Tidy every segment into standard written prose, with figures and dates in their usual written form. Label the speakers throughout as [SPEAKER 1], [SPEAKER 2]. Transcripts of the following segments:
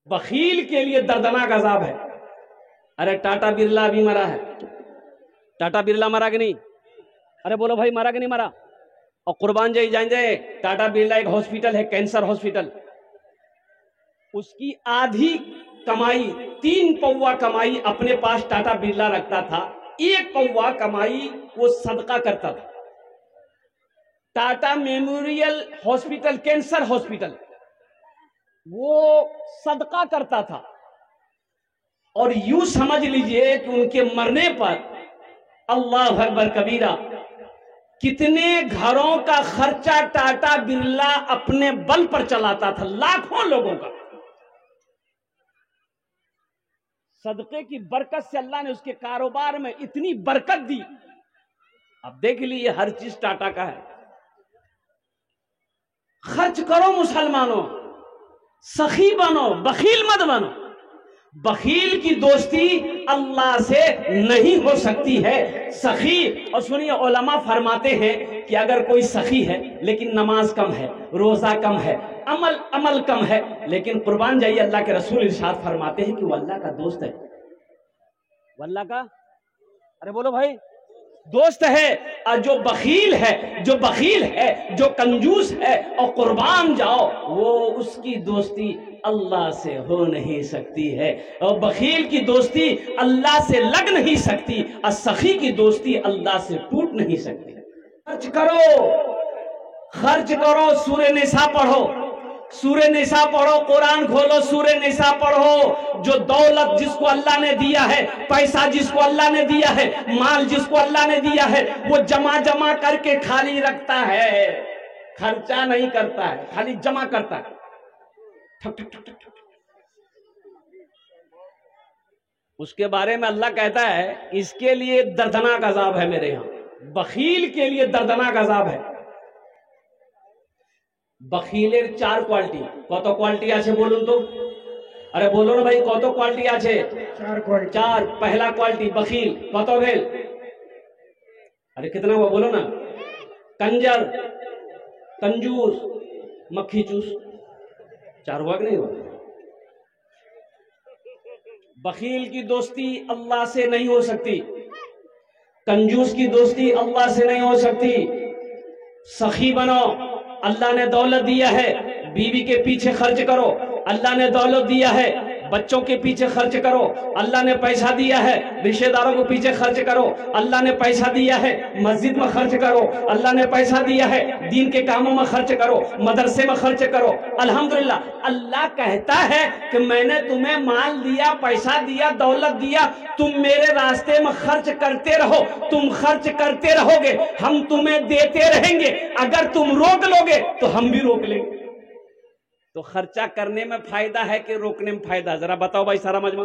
[SPEAKER 1] बखील के लिए दर्दनाक अजाब है। अरे टाटा बिरला भी मरा है। टाटा बिरला मरा कि नहीं? अरे बोलो भाई, मरा कि नहीं मरा? और कुर्बान जाई जाए, टाटा बिरला एक हॉस्पिटल है, कैंसर हॉस्पिटल, उसकी आधी कमाई, 3 पौवा कमाई अपने पास टाटा बिरला रखता था, 1 पौवा कमाई वो सदका करता था। Tata memorial hospital, cancer hospital, वो सदका करता था। और यूं समझ लीजिए कि उनके मरने पर अल्लाह अकबर कबीरा, कितने घरों का खर्चा टाटा बिरला अपने बल पर चलाता था, लाखों लोगों का। सदके की बरकत से अल्लाह ने उसके कारोबार में इतनी बरकत दी। अब देख लीजिए, हर चीज टाटा का है। खर्च करो मुसलमानों, सखी बनो, बखील मत बनो। बखील की दोस्ती अल्लाह से नहीं हो सकती है, सखी। और सुनिए, उलमा फरमाते हैं कि अगर कोई सखी है लेकिन नमाज कम है, रोजा कम है, अमल कम है, लेकिन कुर्बान जाइए, अल्लाह के रसूल इरशाद फरमाते हैं कि वो अल्लाह का दोस्त है। वो अल्लाह का, अरे बोलो भाई, दोस्त है। और जो बखील है, जो कंजूस है और कुर्बान जाओ, वो उसकी दोस्ती अल्लाह से हो नहीं सकती है। और बखील की दोस्ती अल्लाह से लग नहीं सकती, और सखी की दोस्ती अल्लाह से टूट नहीं सकती। खर्च करो, सूरह निसा पढ़ो, सूरह निसा पढ़ो, कुरान खोलो, सूरह निसा पढ़ो। जो दौलत जिसको अल्लाह ने दिया है, पैसा जिसको अल्लाह ने दिया है, माल जिसको अल्लाह ने दिया है, वो जमा करके खाली रखता है, खर्चा नहीं करता है, खाली जमा करता है। ठक ठक ठक ठक। उसके बारे में अल्लाह कहता है, इसके लिए दर्दनाक अजाब है मेरे यहां। बखील के लिए दर्दनाक अजाब है। बखीलेर 4 কোয়ালিটি। কত কোয়ালিটি আছে বলুন তো? আরে বলো না ভাই, কত কোয়ালিটি আছে? 4 কোয়ালিটি। 4। पहला क्वालिटी बखील, কত भेल? अरे कितना हुआ बोलो ना? कंजर, कंजूस, मक्खी चूस। 4 हुआ कि नहीं हुआ? बखील की दोस्ती अल्लाह से नहीं हो सकती, कंजूस की दोस्ती अल्लाह से नहीं हो सकती। सखी बनो, अल्लाह ने दौलत दिया है, बीवी के पीछे खर्च करो। अल्लाह ने दौलत दिया है, बच्चों के पीछे खर्च करो। अल्लाह ने पैसा दिया है, रिश्तेदारों के पीछे खर्च करो। अल्लाह ने पैसा दिया है, मस्जिद में खर्च करो। अल्लाह ने पैसा दिया है, दीन के कामों में खर्च करो, मदरसे में खर्च करो। अल्हम्दुलिल्लाह, अल्लाह कहता है कि मैंने तुम्हें माल दिया, पैसा दिया, दौलत दिया, तुम मेरे रास्ते में खर्च करते रहो। तुम खर्च करते रहोगे, हम तुम्हें देते रहेंगे। अगर तुम रोक लोगे तो हम भी रोक लेंगे। तो खर्चा करने में फायदा है कि रोकने में फायदा? जरा बताओ भाई, सारा मजमा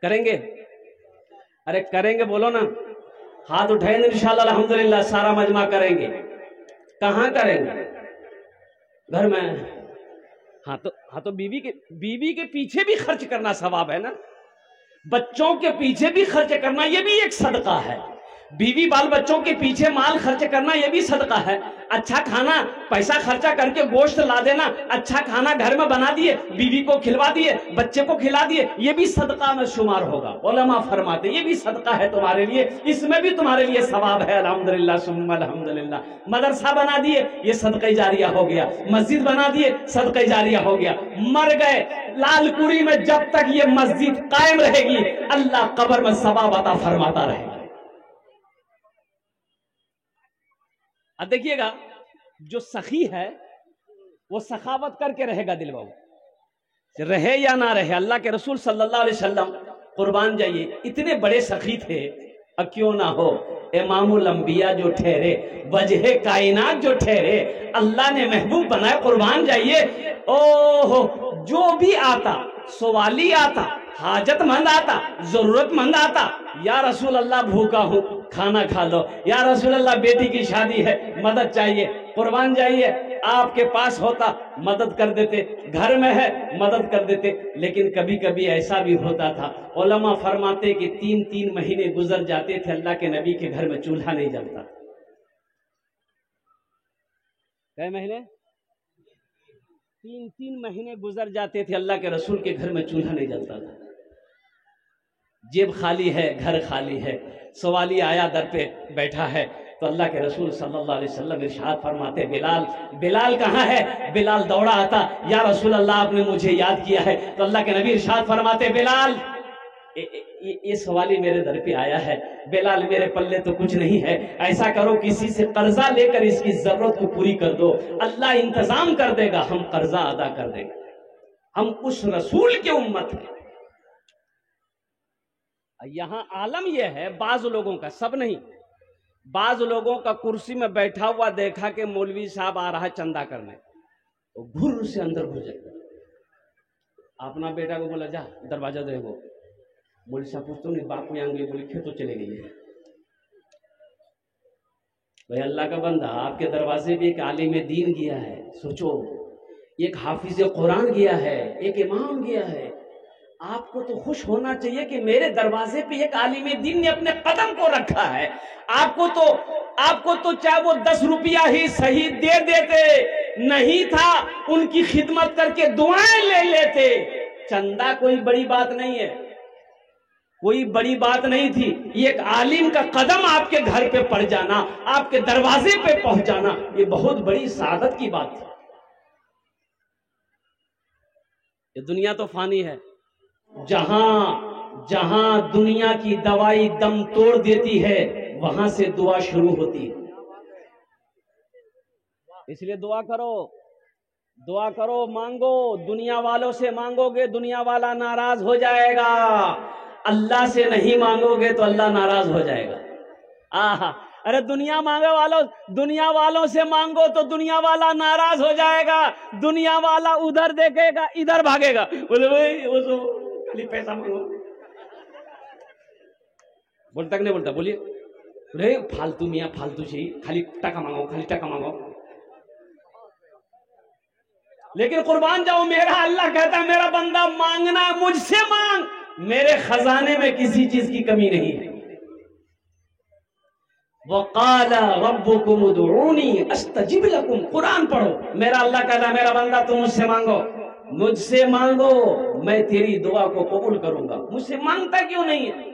[SPEAKER 1] करेंगे? अरे करेंगे बोलो ना, हाथ उठाएंगे इंशाल्लाह अल्हम्दुलिल्लाह, सारा मजमा करेंगे। कहां करेंगे? घर में। हाँ तो बीवी के पीछे भी खर्च करना सवाब है ना, बच्चों के पीछे भी खर्च करना ये भी एक सदका है। बीवी बाल बच्चों के पीछे माल खर्च करना ये भी सदका है। अच्छा खाना, पैसा खर्चा करके गोश्त ला देना, अच्छा खाना घर में बना दिए, बीवी को खिलवा दिए, बच्चे को खिला दिए, ये भी सदका में शुमार होगा। उलमा फरमाते ये भी सदका है तुम्हारे लिए, इसमें भी तुम्हारे लिए सवाब है। अल्हम्दुलिल्लाह सुम्मा अल्हम्दुलिल्लाह। मदरसा बना दिए, ये सदका जारिया हो गया। मस्जिद बना दिए, सदका जारिया हो गया। मर गए लालकुड़ी में, जब तक ये मस्जिद कायम रहेगी अल्लाह कब्र में सवाब अता फरमाता रहेगा। अब देखिएगा, जो सखी है वो सखावत करके रहेगा। दिल बाबू रहे या ना रहे, अल्लाह के रसूल सल्लल्लाहु अलैहि वसल्लम कुर्बान जाइए इतने बड़े सखी थे। अब क्यों ना हो, इमामुल अंबिया जो ठहरे, वजह कायनात जो ठहरे, अल्लाह ने महबूब बनाए। कुर्बान जाइए, ओहो, जो भी आता, सवाली आता, हाजतमंद आता, जरूरतमंद आता, या रसूल अल्लाह भूखा हूं, खाना खा लो। या रसूल अल्लाह बेटी की शादी है, मदद चाहिए। कुर्बान जाइए, आपके पास होता मदद कर देते, घर में है मदद कर देते। लेकिन कभी कभी ऐसा भी होता था, उलमा फरमाते कि 3-3 महीने गुजर जाते थे, अल्लाह के नबी के घर में चूल्हा नहीं जलता। कई महीने? 3-3 महीने गुजर जाते थे, अल्लाह के रसूल के घर में चूल्हा नहीं जलता था। जेब खाली है, घर खाली है। सवाली आया, दर पे बैठा है, तो अल्लाह के रसूल सल्लल्लाहु अलैहि वसल्लम इरशाद फरमाते, बिलाल, बिलाल कहाँ है? बिलाल दौड़ा आता, या रसूल अल्लाह आपने मुझे याद किया है? तो अल्लाह के नबी इरशाद फरमाते, बिलाल ये सवाली मेरे दर पे आया है, बिलाल मेरे पल्ले तो कुछ नहीं है, ऐसा करो किसी से कर्जा लेकर इसकी जरूरत को पूरी कर दो, अल्लाह इंतजाम कर देगा, हम कर्जा अदा कर देंगे, हम उस रसूल के उम्मत हैं। यहां आलम यह है, बाज लोगों का, सब नहीं, बाज लोगों का कुर्सी में बैठा हुआ देखा कि मौलवी साहब आ रहा है चंदा करने, तो घुर से अंदर घुस जाएगा। अपना बेटा को बोला, जा दरवाजा देखो। मौलवी साहब पूछते नहीं, बापू यहाँ गई? बोली खेतों चले गई है। भाई अल्लाह का बंदा, आपके दरवाजे पे एक आलिम दीन गया है, सोचो, एक हाफिज कुरान गया है, एक इमाम गया है। आपको तो खुश होना चाहिए कि मेरे दरवाजे पे एक आलिम दीन ने अपने कदम को रखा है। आपको तो चाहे वो 10 रुपया ही सही दे देते, नहीं था उनकी खिदमत करके दुआएं ले लेते। चंदा कोई बड़ी बात नहीं है, कोई बड़ी बात नहीं थी। एक आलिम का कदम आपके घर पे पड़ जाना, आपके दरवाजे पे पहुंच जाना, ये बहुत बड़ी सादत की बात थी। ये दुनिया तो फानी है, जहां दुनिया की दवाई दम तोड़ देती है, वहां से दुआ शुरू होती है। इसलिए दुआ करो, मांगो। दुनिया वालों से मांगोगे, दुनिया वाला नाराज हो जाएगा। अल्लाह से नहीं मांगोगे तो अल्लाह नाराज हो जाएगा। आहा, अरे दुनिया वालों से मांगो तो दुनिया वाला नाराज हो जाएगा। दुनिया वाला उधर देखेगा, इधर भागेगा, बोले भाई वो तो खाली पैसा मांगो। बोलता कि नहीं बोलता? बोलिए, रे फालतू मियाँ फालतू चाहिए, खाली टका मांगो। लेकिन कुर्बान जाओ, मेरा अल्लाह कहता है, मेरा बंदा मांगना मुझसे मांग, मेरे खजाने में किसी चीज की कमी नहीं है। वक़ाला रब्बुकुम उदऊनी अस्तजिब लकुम। कुरान पढ़ो, मेरा अल्लाह कहता है, मेरा बंदा तुम मुझसे मांगो, मैं तेरी दुआ को कबूल करूंगा। मुझसे मांगता क्यों नहीं है?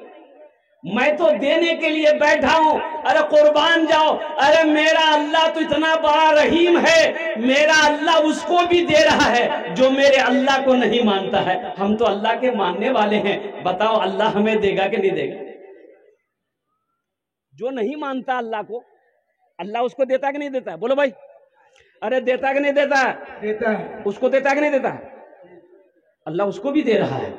[SPEAKER 1] मैं तो देने के लिए बैठा हूं। अरे कुर्बान जाओ, अरे मेरा अल्लाह तो इतना बड़ा रहीम है, मेरा अल्लाह उसको भी दे रहा है जो मेरे अल्लाह को नहीं मानता है। हम तो अल्लाह के मानने वाले हैं, बताओ अल्लाह हमें देगा कि नहीं देगा? जो नहीं मानता अल्लाह को, अल्लाह उसको देता कि नहीं देता? बोलो भाई, अरे देता कि नहीं देता? देता है। उसको देता कि नहीं देता? अल्लाह उसको भी दे रहा है,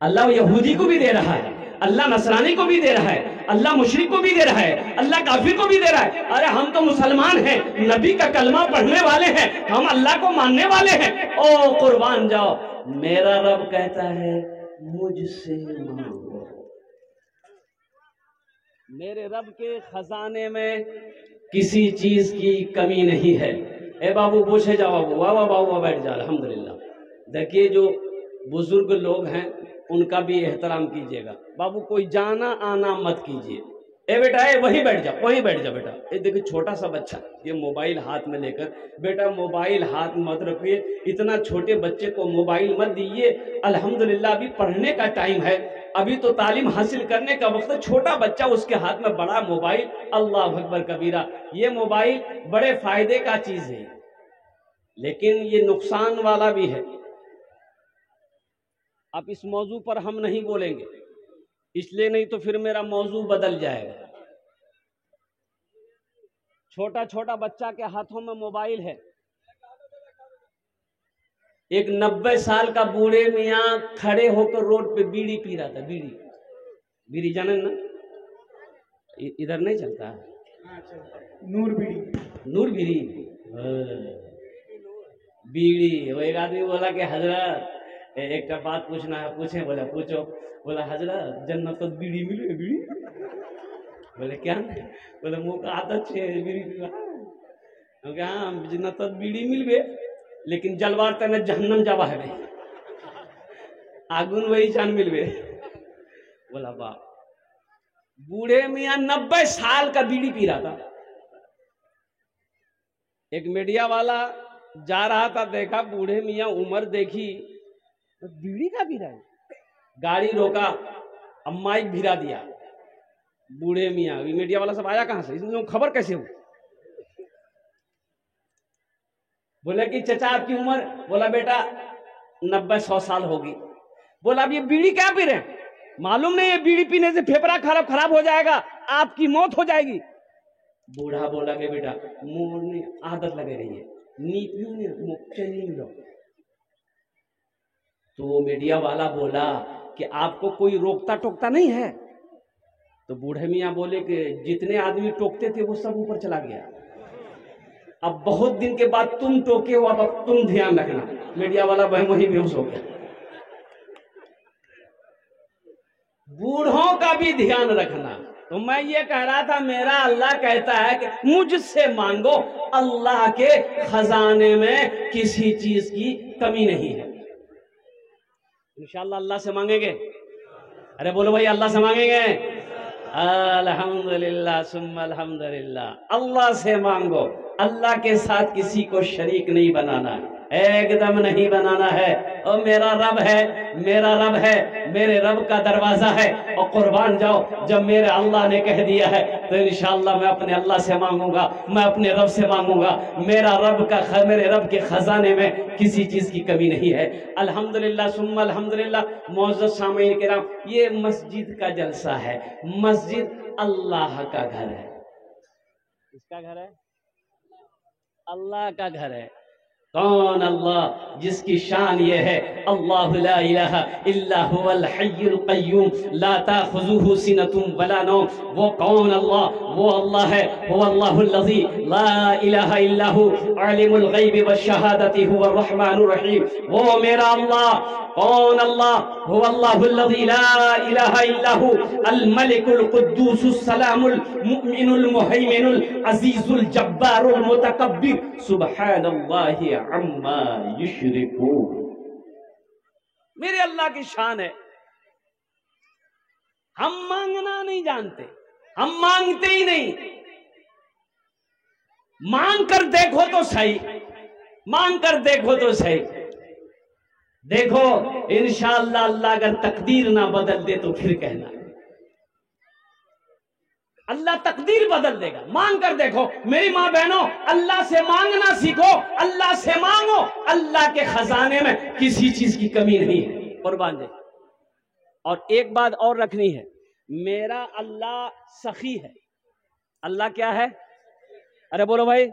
[SPEAKER 1] अल्लाह यहूदी को भी दे रहा है, अल्लाह नसरानी को भी दे रहा है, अल्लाह मुशरिक को भी दे रहा है, अल्लाह काफिर को भी दे रहा है। अरे हम तो मुसलमान हैं, नबी का कलमा पढ़ने वाले हैं, हम अल्लाह को मानने वाले हैं। ओ कुर्बान जाओ, मेरा रब कहता है मुझसे मांगो। मेरे रब के खजाने में किसी चीज की कमी नहीं है। ए बाबू पूछे जाओ, बाबू वाह वाह बाबू बैठ जाओ, अल्हम्दुलिल्लाह। देखिए जो बुजुर्ग लोग हैं उनका भी एहतराम कीजिएगा। बाबू कोई जाना आना मत कीजिए। ए बेटा, ए वहीं बैठ जा बेटा। ये देखिए छोटा सा बच्चा ये मोबाइल हाथ में लेकर, बेटा मोबाइल हाथ में मत रखिए, इतना छोटे बच्चे को मोबाइल मत दीजिए। अल्हम्दुलिल्लाह अभी पढ़ने का टाइम है, अभी तो तालीम हासिल करने का वक्त है। छोटा बच्चा उसके हाथ में बड़ा मोबाइल, अल्लाह अकबर कबीरा। ये मोबाइल बड़े फायदे का चीज है, लेकिन ये नुकसान वाला भी है। अब इस मौजू पर हम नहीं बोलेंगे, इसलिए नहीं तो फिर मेरा मौजू बदल जाएगा। छोटा बच्चा के हाथों में मोबाइल है। एक 90 साल का बूढ़े मियाँ खड़े होकर रोड पे बीड़ी पी रहा था। बीड़ी जाने ना, इधर नहीं चलता नूर बीड़ी बीड़ी। वो एक आदमी बोला कि हजरत एक बात पूछना है। पूछे? बोला पूछो। बोला हजरत जन्नत तो बीड़ी मिले बीड़ी? बोले क्या? बोले मुँह का आदत है बीड़ी पीवा। हाँ जन्नत तो बीड़ी मिलबे, लेकिन जलवार तने जहन्नम जावा है, आगुन वही जान मिलबे। बोला बाप, बूढ़े मियाँ 90 साल का बीड़ी पी रहा था। एक मीडिया वाला जा रहा था, देखा बूढ़े मियाँ, उम्र देखी तो बीड़ी का पी रहा है। गाड़ी रोका, अब माइक भिरा दिया। बूढ़े मियाँ, मीडिया वाला सब आया कहां से, इन लोगों को खबर कैसे हुई? बोले कि चचा आपकी उम्र? बोला बेटा 90-100 साल होगी। बोला अब ये बीड़ी क्या पी रहे हैं? मालूम नहीं है बीड़ी पीने से फेफड़ा खराब हो जाएगा, आपकी मौत हो जाएगी। बूढ़ा बोला कि बेटा मुंह में आदत लगे रही है, नी पियो। तो मीडिया वाला बोला कि आपको कोई रोकता टोकता नहीं है? तो बूढ़े मियाँ बोले कि जितने आदमी टोकते थे वो सब ऊपर चला गया, अब बहुत दिन के बाद तुम टोके हो, अब तुम ध्यान रखना। मीडिया वाला वही बेहोश हो गया। बूढ़ों का भी ध्यान रखना। तो मैं ये कह रहा था, मेरा अल्लाह कहता है कि मुझसे मांगो, अल्लाह के खजाने में किसी चीज की कमी नहीं है। इंशाअल्लाह अल्लाह से मांगेंगे। अरे बोलो भाई, अल्लाह से मांगेंगे। अल्हम्दुलिल्लाह सुम्मा अल्हम्दुलिल्लाह। अल्लाह से मांगो, अल्लाह के साथ किसी को शरीक नहीं बनाना, एकदम नहीं बनाना है। और मेरा रब है, मेरा रब है, मेरे रब का दरवाजा है। और कुर्बान जाओ, जब मेरे अल्लाह ने कह दिया है तो इंशाअल्लाह मैं अपने अल्लाह से मांगूंगा, मैं अपने रब से मांगूंगा। मेरे रब के खजाने में किसी चीज की कमी नहीं है। अल्हम्दुलिल्लाह सुम्मा अल्हम्दुलिल्लाह। मौजूद सामीन किराम, ये मस्जिद का जलसा है। मस्जिद अल्लाह का घर है। किसका घर है? अल्लाह का घर है। कौन अल्लाह? जिसकी शान ये है, अल्लाह ला इलाहा इल्ला हुवल हय्युल क़य्यूम ला ताख़ुज़ुहु सिनतुम वला नौम। वो कौन अल्लाह? वो अल्लाह है, हुवल्लाहुल लज़ी ला इलाहा इल्ला हु आलिमुल ग़ैबि वश्शहादति हुवर रहमानुर रहीम। वो मेरा अल्लाह। कौन अल्लाह? हुवल्लाहुल लज़ी ला इलाहा इल्ला हु अल मलिकुल कुद्दूसुस सलामुल मुमिनुल मुहैमिनुल अज़ीज़ुल जब्बारुल मुतकब्बिर सुब्हानल्लाहि अम्मा युश्रिकून। मेरे अल्लाह की शान है। हम मांगना नहीं जानते, हम मांगते ही नहीं। मांग कर देखो तो सही, मांग कर देखो तो सही। देखो इंशाअल्लाह अल्लाह अगर तकदीर ना बदल दे तो फिर कहना, अल्लाह तकदीर बदल देगा। मांग कर देखो। मेरी माँ बहनों, अल्लाह से मांगना सीखो, अल्लाह से मांगो। अल्लाह के खजाने में किसी चीज की कमी नहीं है। कुर्बान दे। और एक बात और रखनी है, मेरा अल्लाह सखी है। अल्लाह क्या है? अरे बोलो भाई,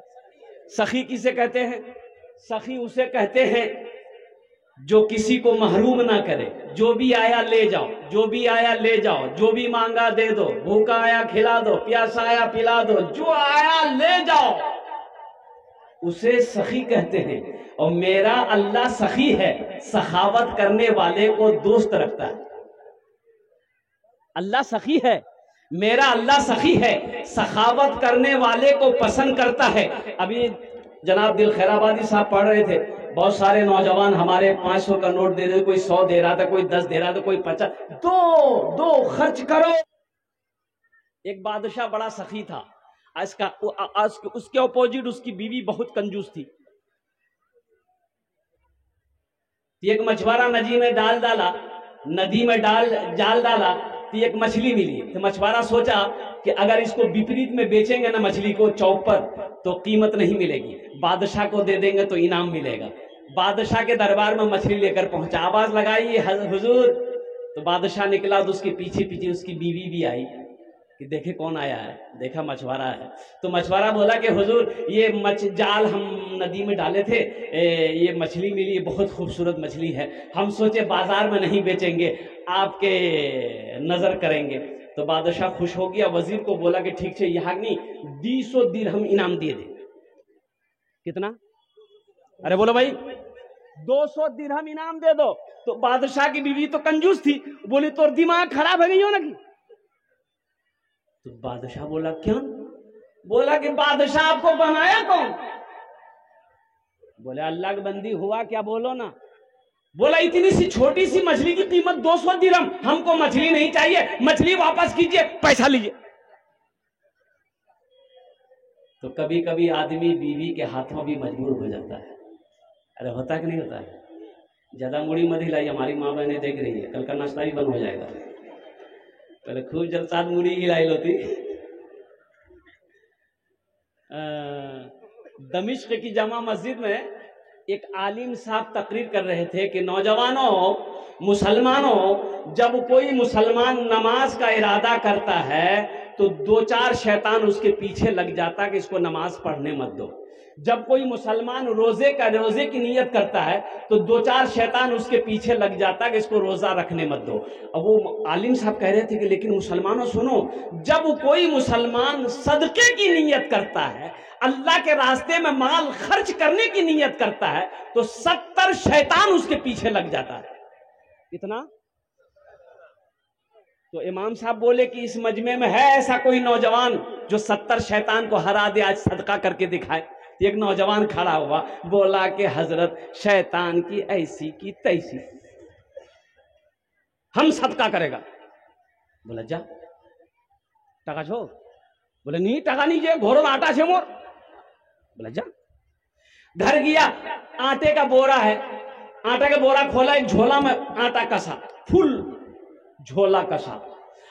[SPEAKER 1] सखी किसे कहते हैं? सखी उसे कहते हैं जो किसी को महरूम ना करे। जो भी आया ले जाओ, जो भी आया ले जाओ, जो भी मांगा दे दो, भूखा आया खिला दो, प्यासा आया पिला दो, जो आया ले जाओ, उसे सखी कहते हैं। और मेरा अल्लाह सखी है, सखावत करने वाले को दोस्त रखता है। अल्लाह सखी है, मेरा अल्लाह सखी है, सखावत करने वाले को पसंद करता है। अभी जनाब दिल खैराबादी साहब पढ़ रहे थे, बहुत सारे नौजवान हमारे 500 का नोट दे रहे, कोई 100 दे रहा था, कोई 10 दे रहा था, कोई 50। दो खर्च करो। एक बादशाह बड़ा सखी था। उसके अपोजिट उसकी बीवी बहुत कंजूस थी। एक मछुआरा नदी में जाल डाला तो एक मछली मिली। तो मछुआरा सोचा कि अगर इसको विपरीत में बेचेंगे ना मछली को चौक पर, तो कीमत नहीं मिलेगी, बादशाह को दे देंगे तो इनाम मिलेगा। बादशाह के दरबार में मछली लेकर पहुंचा, आवाज लगाई हुजूर। तो बादशाह निकला तो उसके पीछे पीछे उसकी बीवी भी आई कि देखे कौन आया है। देखा मछुआरा है। तो मछुआरा बोला कि हुजूर ये जाल हम नदी में डाले थे, ये मछली मिली, बहुत खूबसूरत मछली है, हम सोचे बाजार में नहीं बेचेंगे, आपके नजर करेंगे। तो बादशाह खुश हो गया, वजीर को बोला कि ठीक है, यहाँ नहीं 200 दिरहम इनाम दिए दे। कितना? अरे बोलो भाई, 200 दिरहम इनाम दे दो। तो बादशाह की बीवी तो कंजूस थी, बोली तो दिमाग खराब हो गई हो ना की। तो बादशाह बोला क्यों? बोला कि बादशाह आपको बनाया कौन? बोले अल्लाह की बंदी हुआ क्या, बोलो ना। बोला इतनी सी छोटी सी मछली की कीमत 200 दिरहम, हमको मछली नहीं चाहिए, मछली वापस कीजिए, पैसा लीजिए। तो कभी कभी आदमी बीवी के हाथों भी मजबूर हो जाता है। अरे होता कि नहीं होता है? ज्यादा मुड़ी मत हिलाई, हमारी माँ बहनें देख रही है, कल का नाश्ता भी बंद हो जाएगा। पहले खूब जलसात मुड़ी हिलाई होती। दमिश्क की जामा मस्जिद में एक आलिम साहब तकरीर कर रहे थे कि नौजवानों, मुसलमानों, जब कोई मुसलमान नमाज का इरादा करता है तो 2-4 शैतान उसके पीछे लग जाता कि इसको नमाज पढ़ने मत दो। जब कोई मुसलमान रोजे की नियत करता है तो 2-4 शैतान उसके पीछे लग जाता कि इसको रोजा रखने मत दो। अब वो आलिम साहब कह रहे थे कि लेकिन मुसलमानों सुनो, जब कोई मुसलमान सदके की नियत करता है, अल्लाह के रास्ते में माल खर्च करने की नियत करता है, तो 70 शैतान उसके पीछे लग जाता है। कितना? तो इमाम साहब बोले कि इस मजमे में है ऐसा कोई नौजवान जो 70 शैतान को हरा दे, आज सदका करके दिखाए। एक नौजवान खड़ा हुआ, बोला कि हजरत शैतान की ऐसी की तैसी, हम सदका करेगा। बोला जा टका छो। बोले नहीं टका नहीं जे, घोरो आटा छे मोर। बोला जा। घर गया, आटे का बोरा है, आटा का बोरा खोला, एक झोला में आटा कसा, फुल झोला कसा,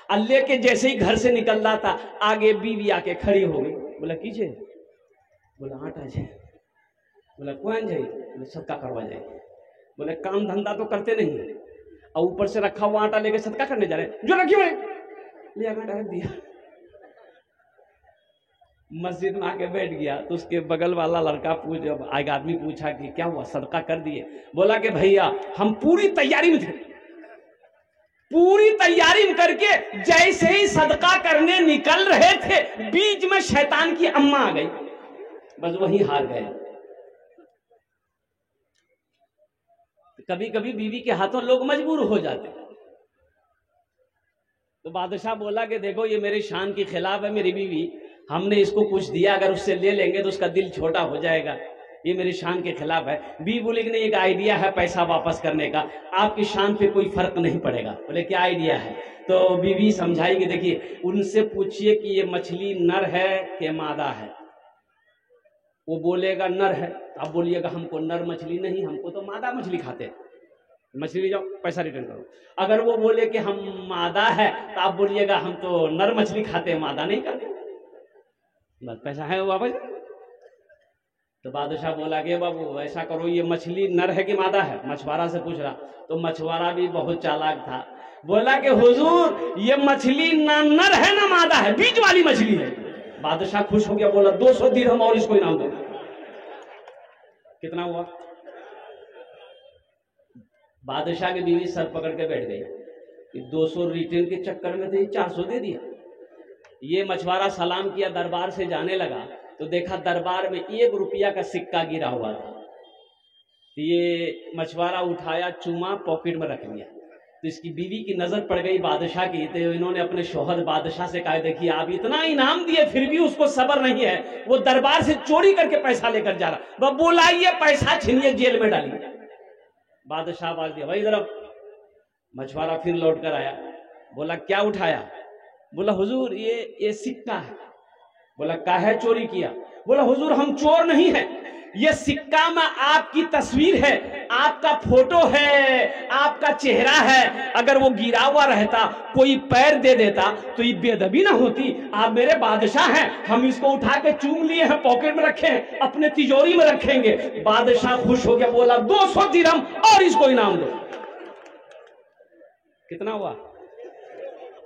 [SPEAKER 1] और लेके जैसे ही घर से निकल रहा था, आगे बीवी आके खड़ी हो गई। बोला कीजिए? बोला आटा है। बोला कौन जाए? बोले सदका करवा जाए। बोले काम धंधा तो करते नहीं, और ऊपर से रखा हुआ आटा लेके सदका करने जा रहे, जो रखी हुए ले आकर डाल दिया। मस्जिद में आके बैठ गया तो उसके बगल वाला लड़का एक आदमी पूछा कि क्या हुआ, सदका कर दिए? बोला कि भैया हम पूरी तैयारी में थे, पूरी तैयारी में करके जैसे ही सदका करने निकल रहे थे, बीच में शैतान की अम्मा आ गई, बस वहीं हार गए। कभी कभी बीवी के हाथों लोग मजबूर हो जाते। तो बादशाह बोला कि देखो ये मेरी शान के खिलाफ है, मेरी बीवी, हमने इसको कुछ दिया, अगर उससे ले लेंगे तो उसका दिल छोटा हो जाएगा, ये मेरी शान के खिलाफ है। बीवी बोली कि नहीं, एक आइडिया है पैसा वापस करने का, आपकी शान पे कोई फर्क नहीं पड़ेगा। बोले क्या आइडिया है? तो बीवी समझाई कि देखिए, उनसे पूछिए कि ये मछली नर है कि मादा है। वो बोलेगा नर है, आप बोलिएगा हमको नर मछली नहीं, हमको तो मादा मछली खाते हैं, मछली ले जाओ, पैसा रिटर्न करो। अगर वो बोले कि हम मादा है, तो आप बोलिएगा हम तो नर मछली खाते हैं, मादा नहीं खाते, बस पैसा है वो वापस। तो बादशाह बोला कि बाबू ऐसा करो, ये मछली नर है कि मादा है? मछुआरा से पूछ रहा। तो मछुआरा भी बहुत चालाक था, बोला कि हुजूर ये मछली ना नर है ना मादा है, बीच वाली मछली है। बादशाह खुश हो गया, बोला 200 दिरहम और इसको इनाम दो। कितना हुआ? बादशाह की बीवी सर पकड़ के बैठ गई, 200 रिटर्न के चक्कर में तो 400 दे दिया। ये मछुआरा सलाम किया, दरबार से जाने लगा तो देखा दरबार में 1 रुपया का सिक्का गिरा हुआ था। तो ये मछुआरा उठाया, चूमा, पॉकेट में रख लिया। तो इसकी बीवी की नजर पड़ गई बादशाह की, तो इन्होंने अपने शौहर बादशाह से कहा, देखिए आप इतना इनाम दिए फिर भी उसको सब्र नहीं है, वो दरबार से चोरी करके पैसा लेकर जा रहा, वह बुलाइए, पैसा छीनिए, जेल में डालिए। बादशाह आवाज दिया, भाई इधर। मछुआरा फिर लौट कर आया, बोला क्या उठाया? बोला हुजूर ये सिक्का है। बोला काहे चोरी किया? बोला हुजूर हम चोर नहीं है, ये सिक्का में आपकी तस्वीर है, आपका फोटो है, आपका चेहरा है, अगर वो गिरा हुआ रहता, कोई पैर दे देता तो ये बेअदबी ना होती। आप मेरे बादशाह हैं, हम इसको उठा के चूम लिए हैं, पॉकेट में रखे हैं, अपने तिजोरी में रखेंगे। बादशाह खुश हो गया, बोला 200 दिरहम और इसको इनाम दो। कितना हुआ?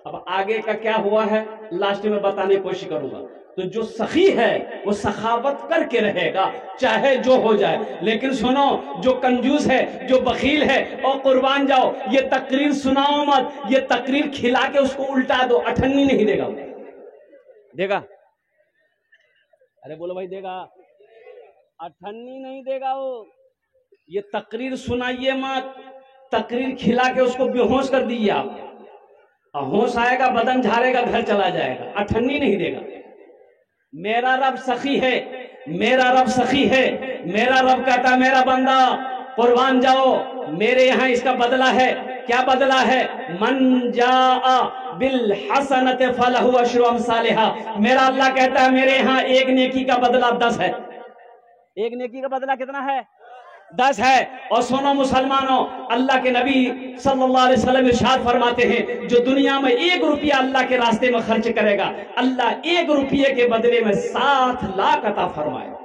[SPEAKER 1] अब आगे का क्या हुआ है लास्ट में बताने की कोशिश करूंगा। तो जो सखी है वो सखावत करके रहेगा चाहे जो हो जाए, लेकिन सुनो, जो कंजूस है, जो बखील है, और कुर्बान जाओ, ये तकरीर सुनाओ मत, ये तकरीर खिला के उसको उल्टा दो, अठन्नी नहीं देगा। देगा? अरे बोलो भाई, देगा? अठन्नी नहीं देगा वो। ये तकरीर सुनाइए मत, तकरीर खिला के उसको बेहोश कर दीजिए आप, होश आएगा, बदन झाड़ेगा, घर चला जाएगा, अठन्नी नहीं देगा। मेरा रब सखी है, मेरा रब सखी है, मेरा रब कहता मेरा बंदा कुर्बान जाओ, मेरे यहाँ इसका बदला है। क्या बदला है? मन जाआ बिल हसनत फलहु अशरु अमसालिहा। मेरा अल्लाह कहता है मेरे यहाँ एक नेकी का बदला 10 है। एक नेकी का बदला कितना है? 10 है। और सुनो मुसलमानों, अल्लाह के नबी सल्लल्लाहु अलैहि वसल्लम इरशाद फरमाते हैं, जो दुनिया में 1 रुपया अल्लाह के रास्ते में खर्च करेगा, अल्लाह 1 रुपये के बदले में 7 लाख अता फरमाएगा।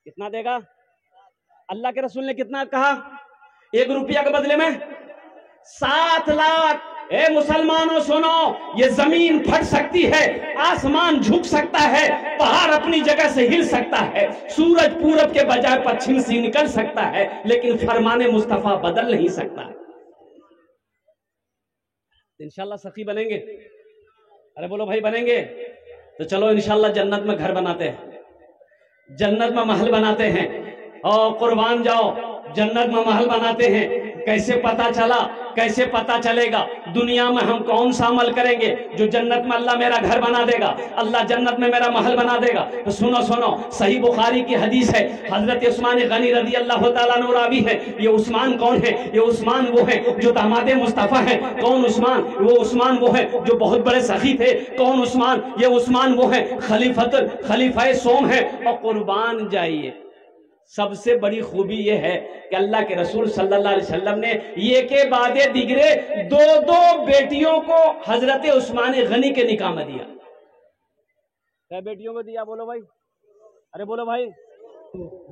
[SPEAKER 1] कितना देगा? अल्लाह के रसूल ने कितना कहा? 1 रुपया के बदले में 7 लाख। ए मुसलमानों सुनो, ये जमीन फट सकती है, आसमान झुक सकता है, पहाड़ अपनी जगह से हिल सकता है, सूरज पूरब के बजाय पश्चिम से निकल सकता है, लेकिन फरमाने मुस्तफा बदल नहीं सकता। इंशाल्लाह सखी बनेंगे? अरे बोलो भाई बनेंगे? तो चलो इंशाल्लाह जन्नत में घर बनाते हैं, जन्नत में महल बनाते हैं, और कुर्बान जाओ, जन्नत में महल बनाते हैं। कैसे पता चला? कैसे पता चलेगा? दुनिया में हम कौन सा अमल करेंगे जो जन्नत में अल्लाह मेरा घर बना देगा, अल्लाह जन्नत में मेरा महल बना देगा? तो सुनो सुनो, सही बुखारी की हदीस है, हजरत उस्मान गनी रजी अल्लाह तआला अन्हु रावी है। ये उस्मान कौन है? ये उस्मान वो है जो दामादे मुस्तफा है। कौन उस्मान? वो उस्मान वो है जो बहुत बड़े सखी थे। कौन उस्मान? ये उस्मान वो है खलीफा सोम है। और कुर्बान जाइए, सबसे बड़ी खूबी यह है कि अल्लाह के रसूल सल्लल्लाहु अलैहि वसल्लम ने ये के बादे दिगरे 2-2 बेटियों को हजरत उस्मान गनी के निकाह में दिया। क्या बेटियों को दिया? बोलो भाई, अरे बोलो भाई।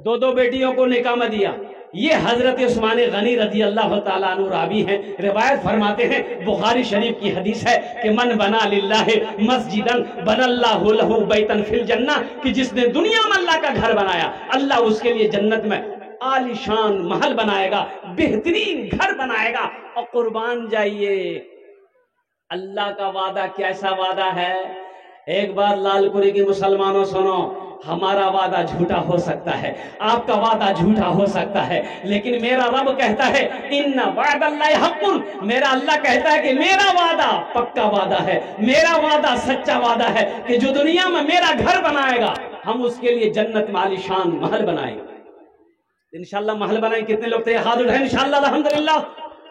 [SPEAKER 1] 2-2 बेटियों को निकाह में दिया। ये हजरत उस्मान गनी रजी अल्लाह तआला अन्हु रावी हैं। रिवायत फरमाते हैं, बुखारी शरीफ की हदीस है कि मन बना लिल्लाहि मस्जिदन बनल्लाहु लहु बैतन फिल जन्ना, कि जिसने दुनिया में अल्लाह का घर बनाया, अल्लाह उसके लिए जन्नत में आलीशान महल बनाएगा, बेहतरीन घर बनाएगा। और कुर्बान जाइए, अल्लाह का वादा कैसा वादा है? एक बार लालपुरी के मुसलमानों सुनो, हमारा वादा झूठा हो सकता है, आपका वादा झूठा हो सकता है, लेकिन मेरा रब कहता है इन्ना वादल्लाहि हक़्क़ुन। मेरा अल्लाह कहता है कि मेरा वादा पक्का वादा है, मेरा वादा सच्चा वादा है कि जो दुनिया में मेरा घर बनाएगा, हम उसके लिए जन्नत में आलीशान महल बनाएंगे। इंशाल्लाह महल बनाएंगे। कितने लोग तैयार? हाथ उठाएं। इंशाल्लाह, अल्हम्दुलिल्लाह,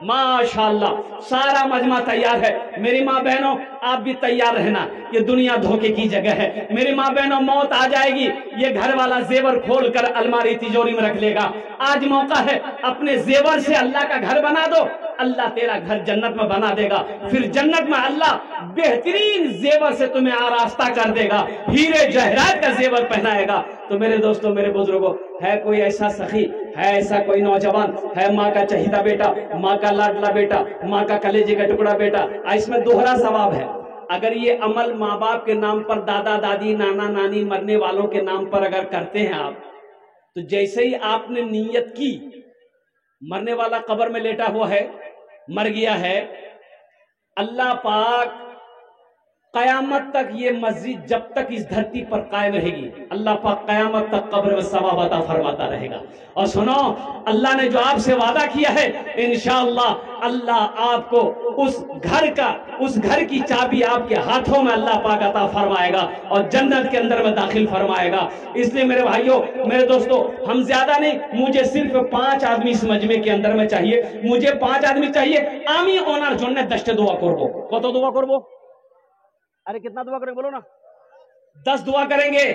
[SPEAKER 1] माशाअल्लाह। सारा मजमा तैयार है। मेरी माँ बहनों, आप भी तैयार रहना, ये दुनिया धोखे की जगह है। मेरी माँ बहनों, मौत आ जाएगी, ये घर वाला जेवर खोल कर अलमारी तिजोरी में रख लेगा। आज मौका है, अपने जेवर से अल्लाह का घर बना दो, अल्लाह तेरा घर जन्नत में बना देगा। फिर जन्नत में अल्लाह बेहतरीन जेवर से तुम्हें आरास्ता कर देगा, हीरे जहरात का जेवर पहनाएगा। तो मेरे दोस्तों, मेरे बुजुर्गों, है कोई ऐसा सखी, है ऐसा कोई नौजवान, है माँ का चहीता बेटा, माँ का लाडला बेटा, माँ का कलेजे का टुकड़ा बेटा? इसमें दोहरा सवाब है। अगर ये अमल माँ बाप के नाम पर, दादा दादी, नाना नानी, मरने वालों के नाम पर अगर करते हैं आप, तो जैसे ही आपने नीयत की, मरने वाला कब्र में लेटा हुआ है, मर गया है, अल्लाह पाक कयामत तक ये मस्जिद जब तक इस धरती पर कायम रहेगी, अल्लाह पाक कयामत तक कब्र में सवाब अता फरमाता रहेगा। और सुनो, अल्लाह ने जो आपसे वादा किया है, इंशाअल्लाह अल्लाह आपको उस घर की चाबी आपके हाथों में अल्लाह पाक अता फरमाएगा और जन्नत के अंदर में दाखिल फरमाएगा। इसलिए मेरे भाइयों, मेरे दोस्तों, हम ज्यादा नहीं, मुझे सिर्फ 5 आदमी इस मजमे के अंदर में चाहिए। मुझे 5 आदमी चाहिए। आमी ओनार जोन्ने 10 दुआ करबो। कत दुआ करबो? अरे कितना दुआ करेंगे? बोलो ना। 10 दुआ करेंगे।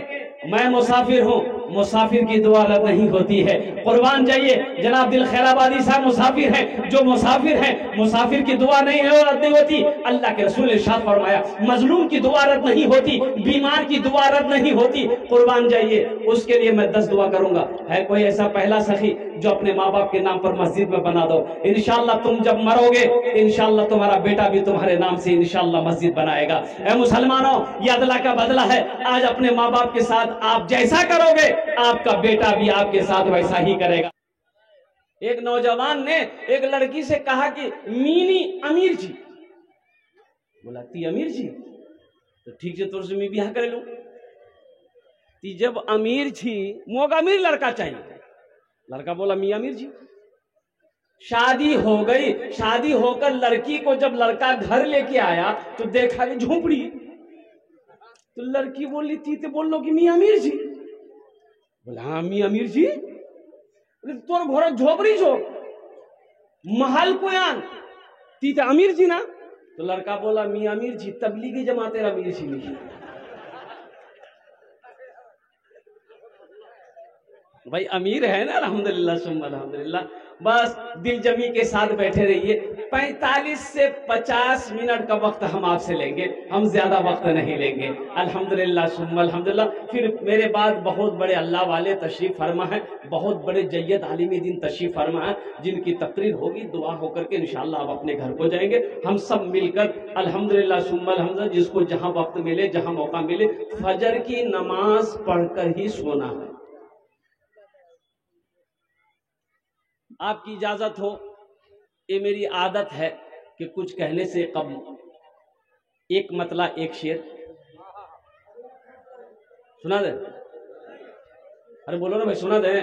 [SPEAKER 1] मैं मुसाफिर हूँ, मुसाफिर की दुआ रद्द नहीं होती है। कुर्बान जाइए। जनाब दिल खैराबादी साहब मुसाफिर हैं, जो मुसाफिर हैं, मुसाफिर की दुआ नहीं है, रद्द नहीं होती। अल्लाह के रसूल ने इरशाद फरमाया, मजलूम की दुआ रद्द नहीं होती, बीमार की दुआ रद्द नहीं होती। कुर्बान जाइए, उसके लिए मैं 10 दुआ करूंगा। है कोई ऐसा पहला सखी जो अपने माँ बाप के नाम पर मस्जिद में बना दो? इंशाअल्लाह तुम जब मरोगे, इंशाअल्लाह तुम्हारा बेटा भी तुम्हारे नाम से इंशाअल्लाह मस्जिद बनाएगा। ऐ मुसलमानों, ये अदला का बदला है। आज अपने माँ बाप के साथ आप जैसा करोगे, आपका बेटा भी आपके साथ वैसा ही करेगा। एक नौजवान ने एक लड़की से कहा कि मीनी अमीर जी। बोला ती अमीर जी? तो ठीक है, तुझसे मैं ब्याह कर लूं। ती जब अमीर छी, मोगा अमीर लड़का चाहिए। लड़का बोला मियाँ अमीर जी। शादी हो गई। शादी होकर लड़की को जब लड़का घर लेके आया तो देखा कि झोपड़ी। तो लड़की बोली थी, तो बोल लो कि मियाँ अमीर जी। बोला हाँ मियाँ अमीर जी। तोर घर झोपड़ी छो, महल को आन ती तो अमीर जी ना। तो लड़का बोला मियाँ अमीर जी तबलीगी जमाते अमीर जी नहीं। भाई अमीर है ना, अल्हम्दुलिल्लाह सुम्मा अल्हम्दुलिल्लाह। बस दिल जमी के साथ बैठे रहिए। 45 से 50 मिनट का वक्त हम आपसे लेंगे, हम ज्यादा वक्त नहीं लेंगे। अल्हम्दुलिल्लाह सुम्मा अल्हम्दुलिल्लाह। फिर मेरे बाद बहुत बड़े अल्लाह वाले तशरीफ फरमा है, बहुत बड़े जय्यद आलिम दीन तशरीफ फरमा है, जिनकी तकरीर होगी, दुआ होकर के इंशाअल्लाह आप अपने घर को जाएंगे। हम सब मिलकर अल्हम्दुलिल्लाह सुम्मा अल्हम्दुलिल्लाह, जिसको जहां वक्त मिले, जहां मौका मिले, फजर की नमाज पढ़कर ही सोना है। आपकी इजाजत हो, ये मेरी आदत है कि कुछ कहने से कबल एक मतला एक शेर सुना दे। अरे बोलो ना भाई, सुना दे।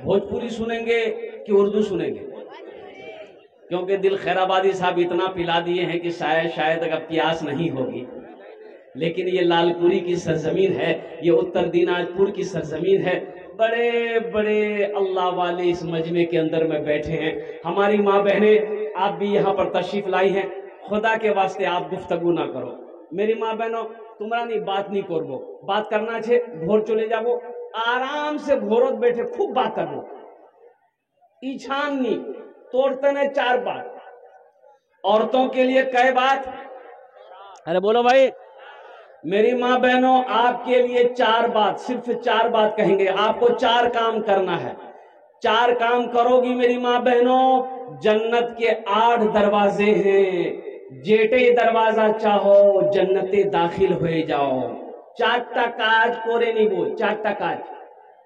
[SPEAKER 1] भोजपुरी सुनेंगे कि उर्दू सुनेंगे? क्योंकि दिल खैराबादी साहब इतना पिला दिए हैं कि शायद अगर प्यास नहीं होगी। लेकिन ये लालपुरी की सरजमीन है, ये उत्तर दिनाजपुर की सरजमीन है। बड़े बड़े अल्लाह वाले इस मजमे के अंदर में बैठे हैं। हमारी माँ बहनें, आप भी यहाँ पर तशरीफ लाई हैं। खुदा के वास्ते आप गुफ्तगू ना करो। मेरी माँ बहनों, तुम्हारा नहीं बात नहीं करबो, बात करना छे भोर चले जाबो, आराम से भोरोत बैठे खूब बात करबो। ईछान नहीं तोड़ते न 4 बात। औरतों के लिए कै बात? अरे बोलो भाई। मेरी माँ बहनों, आपके लिए 4 बात, सिर्फ 4 बात कहेंगे। आपको 4 काम करना है। 4 काम करोगी मेरी माँ बहनों, जन्नत के 8 दरवाजे हैं। जेटे दरवाजा चाहो जन्नते दाखिल हो जाओ। 4टा काज कोरे नहीं बोल, 4टा काज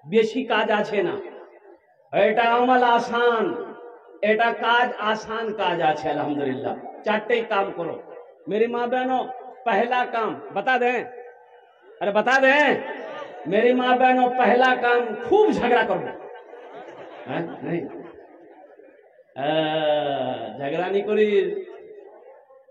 [SPEAKER 1] बेशी काज आछे ना। एटा अमल आसान, एटा काज आसान काज आछे अल्हम्दुलिल्लाह। 4टे काम करो मेरी माँ बहनों। पहला काम बता दें? अरे बता दें मेरी माँ बहनों, पहला काम खूब झगड़ा करो। नहीं झगड़ा नहीं करी।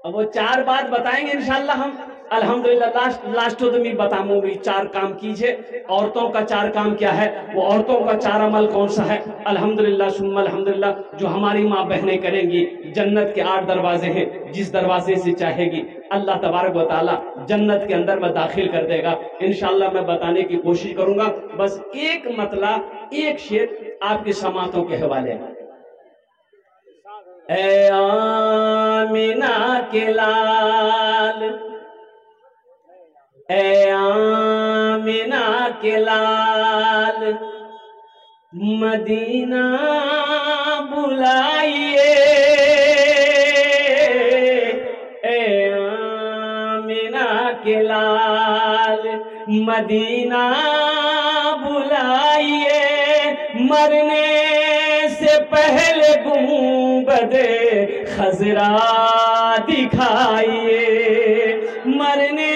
[SPEAKER 1] अब वो 4 बात बताएंगे इंशाअल्लाह हम। अल्हम्दुलिल्लाह लास्ट में बताऊंगी 4 काम कीजिए। औरतों का 4 काम क्या है, वो औरतों का 4 अमल कौन सा है। अल्हम्दुलिल्लाह सुम्मा अल्हम्दुलिल्लाह, जो हमारी माँ बहनें करेंगी। जन्नत के 8 दरवाजे हैं, जिस दरवाजे से चाहेगी अल्लाह तबारक व तआला जन्नत के अंदर में दाखिल कर देगा इंशाअल्लाह। मैं बताने की कोशिश करूंगा। बस एक मतला एक शेर आपकी समातों के हवाले। ए आमिना के लाल, ए आमिना के लाल, मदीना बुलाइए। ए आमिना के लाल, मदीना बुलाइए। मरने से पहले गुंबदे खजरा दिखाइए। मरने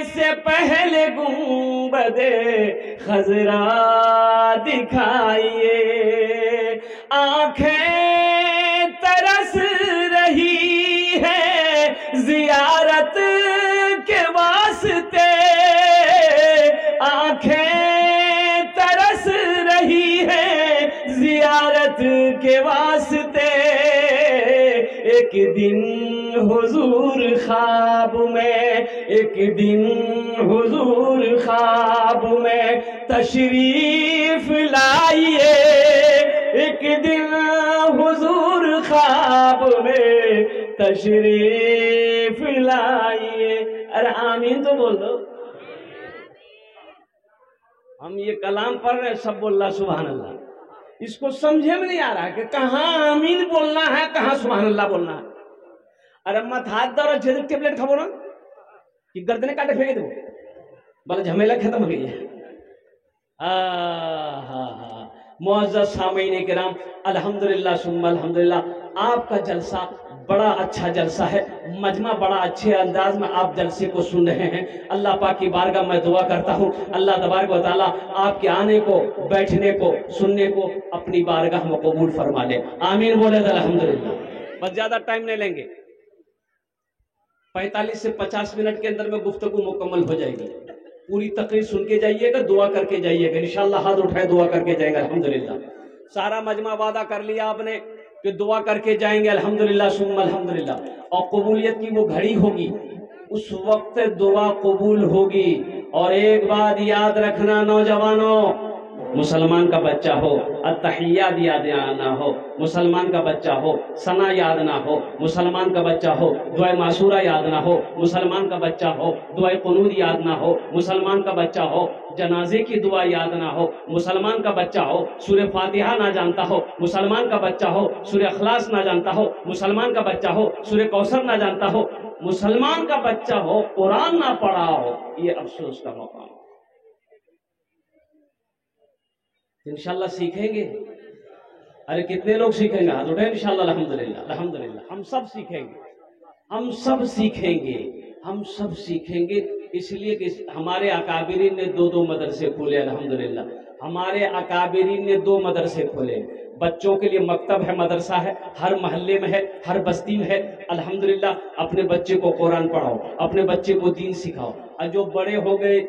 [SPEAKER 1] से पहले गुंबदे खजरा दिखाइए। आंखें तरस रही है जियारत के वास्ते। आंखें तरस रही है जियारत के वास्ते। एक दिन हुजूर ख्वाब में, एक दिन हुजूर ख्वाब में तशरीफ लाइए। एक दिन हुजूर ख्वाब में तशरीफ लाइए। अरे आमीन तो बोल दो। हम ये कलाम पढ़ रहे, सब बोल रहा सुभान अल्लाह। इसको समझे में नहीं आ रहा कि कहाँ आमीन बोलना है, कहाँ सुभान अल्लाह बोलना है। अरे मत हाथ दौड़ टेबलेट खाबो ना कि गर्दने काटे फेंके दो, बोले झमेला खत्म हो गई है। मुअज़्ज़ज़ सामीन किराम, अल्हम्दुलिल्लाह सुम्मा अल्हम्दुलिल्लाह, आपका जलसा बड़ा अच्छा जलसा है। मजमा बड़ा अच्छे अंदाज में आप जलसे को सुन रहे हैं। अल्लाह पाक की बारगाह में दुआ करता हूँ, अल्लाह तबारक व तआला आपके आने को, बैठने को, सुनने को अपनी बारगाह में कबूल फरमा ले। आमीन बोले अल्हम्दुलिल्लाह। बस ज्यादा टाइम नहीं लेंगे, 45 से 50 मिनट के अंदर में गुफ्तगू मुकम्मल हो जाएगी। पूरी तकरीर सुन के जाइएगा, दुआ करके जाइएगा इंशाअल्लाह। हाथ उठाए दुआ करके जाएंगे अल्हम्दुलिल्लाह। सारा मजमा वादा कर लिया आपने कि दुआ करके जाएंगे अल्हम्दुलिल्लाह सुम्मा अल्हम्दुलिल्लाह। और कबूलियत की वो घड़ी होगी, उस वक्त दुआ कबूल होगी। और एक बात याद रखना नौजवानों, मुसलमान का बच्चा हो, अत्तहियात याद ना हो, मुसलमान का बच्चा हो, सना याद ना हो, मुसलमान का बच्चा हो, दुआ मासूरा याद ना हो, मुसलमान का बच्चा हो, दुआ कुनूद याद ना हो, मुसलमान का बच्चा हो, जनाजे की दुआ याद ना हो, मुसलमान का बच्चा हो, सूरह फातिहा ना जानता हो, मुसलमान का बच्चा हो, सूरह अखलास ना जानता हो, मुसलमान का बच्चा हो, सूरह कौसर ना जानता हो, मुसलमान का बच्चा हो, कुरान ना पढ़ा हो, ये अफसोस का मौका है। इंशाल्लाह सीखेंगे। अरे कितने लोग सीखेंगे? हाथ उठाए। इंशाल्लाह, अल्हम्दुलिल्लाह, अल्हम्दुलिल्लाह। हम सब सीखेंगे, हम सब सीखेंगे, हम सब सीखेंगे। इसलिए कि हमारे अकाबिरीन ने दो दो मदरसे खोले, अल्हम्दुलिल्लाह। हमारे अकाबिरीन ने दो मदरसे खोले। बच्चों के लिए मकतब है, मदरसा है, हर मोहल्ले में है, हर बस्ती में है। अल्हम्दुलिल्लाह। अपने बच्चे को कुरान पढ़ाओ, अपने बच्चे को दीन सिखाओ। और जो बड़े हो गए,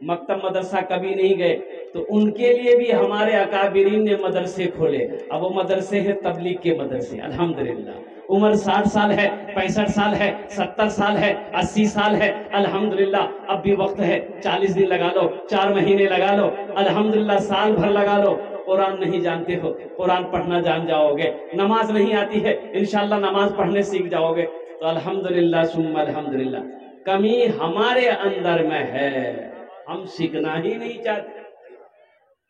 [SPEAKER 1] मकतब मदरसा कभी नहीं गए, तो उनके लिए भी हमारे अकाबिरीन ने मदरसे खोले। अब वो मदरसे हैं तबलीग के मदरसे, अल्हम्दुलिल्लाह। उम्र 60 साल है, 65 साल है, 70 साल है, 80 साल है, अल्हम्दुलिल्लाह। अब भी वक्त है, 40 दिन लगा लो, 4 महीने लगा लो, अल्हम्दुलिल्लाह, साल भर लगा लो। कुरान नहीं जानते हो, कुरान पढ़ना जान जाओगे। नमाज नहीं आती है, इंशाल्लाह नमाज पढ़ने सीख जाओगे। तो अल्हम्दुलिल्लाह सुम्मा अल्हम्दुलिल्लाह। कमी हमारे अंदर में है, हम सीखना ही नहीं चाहते।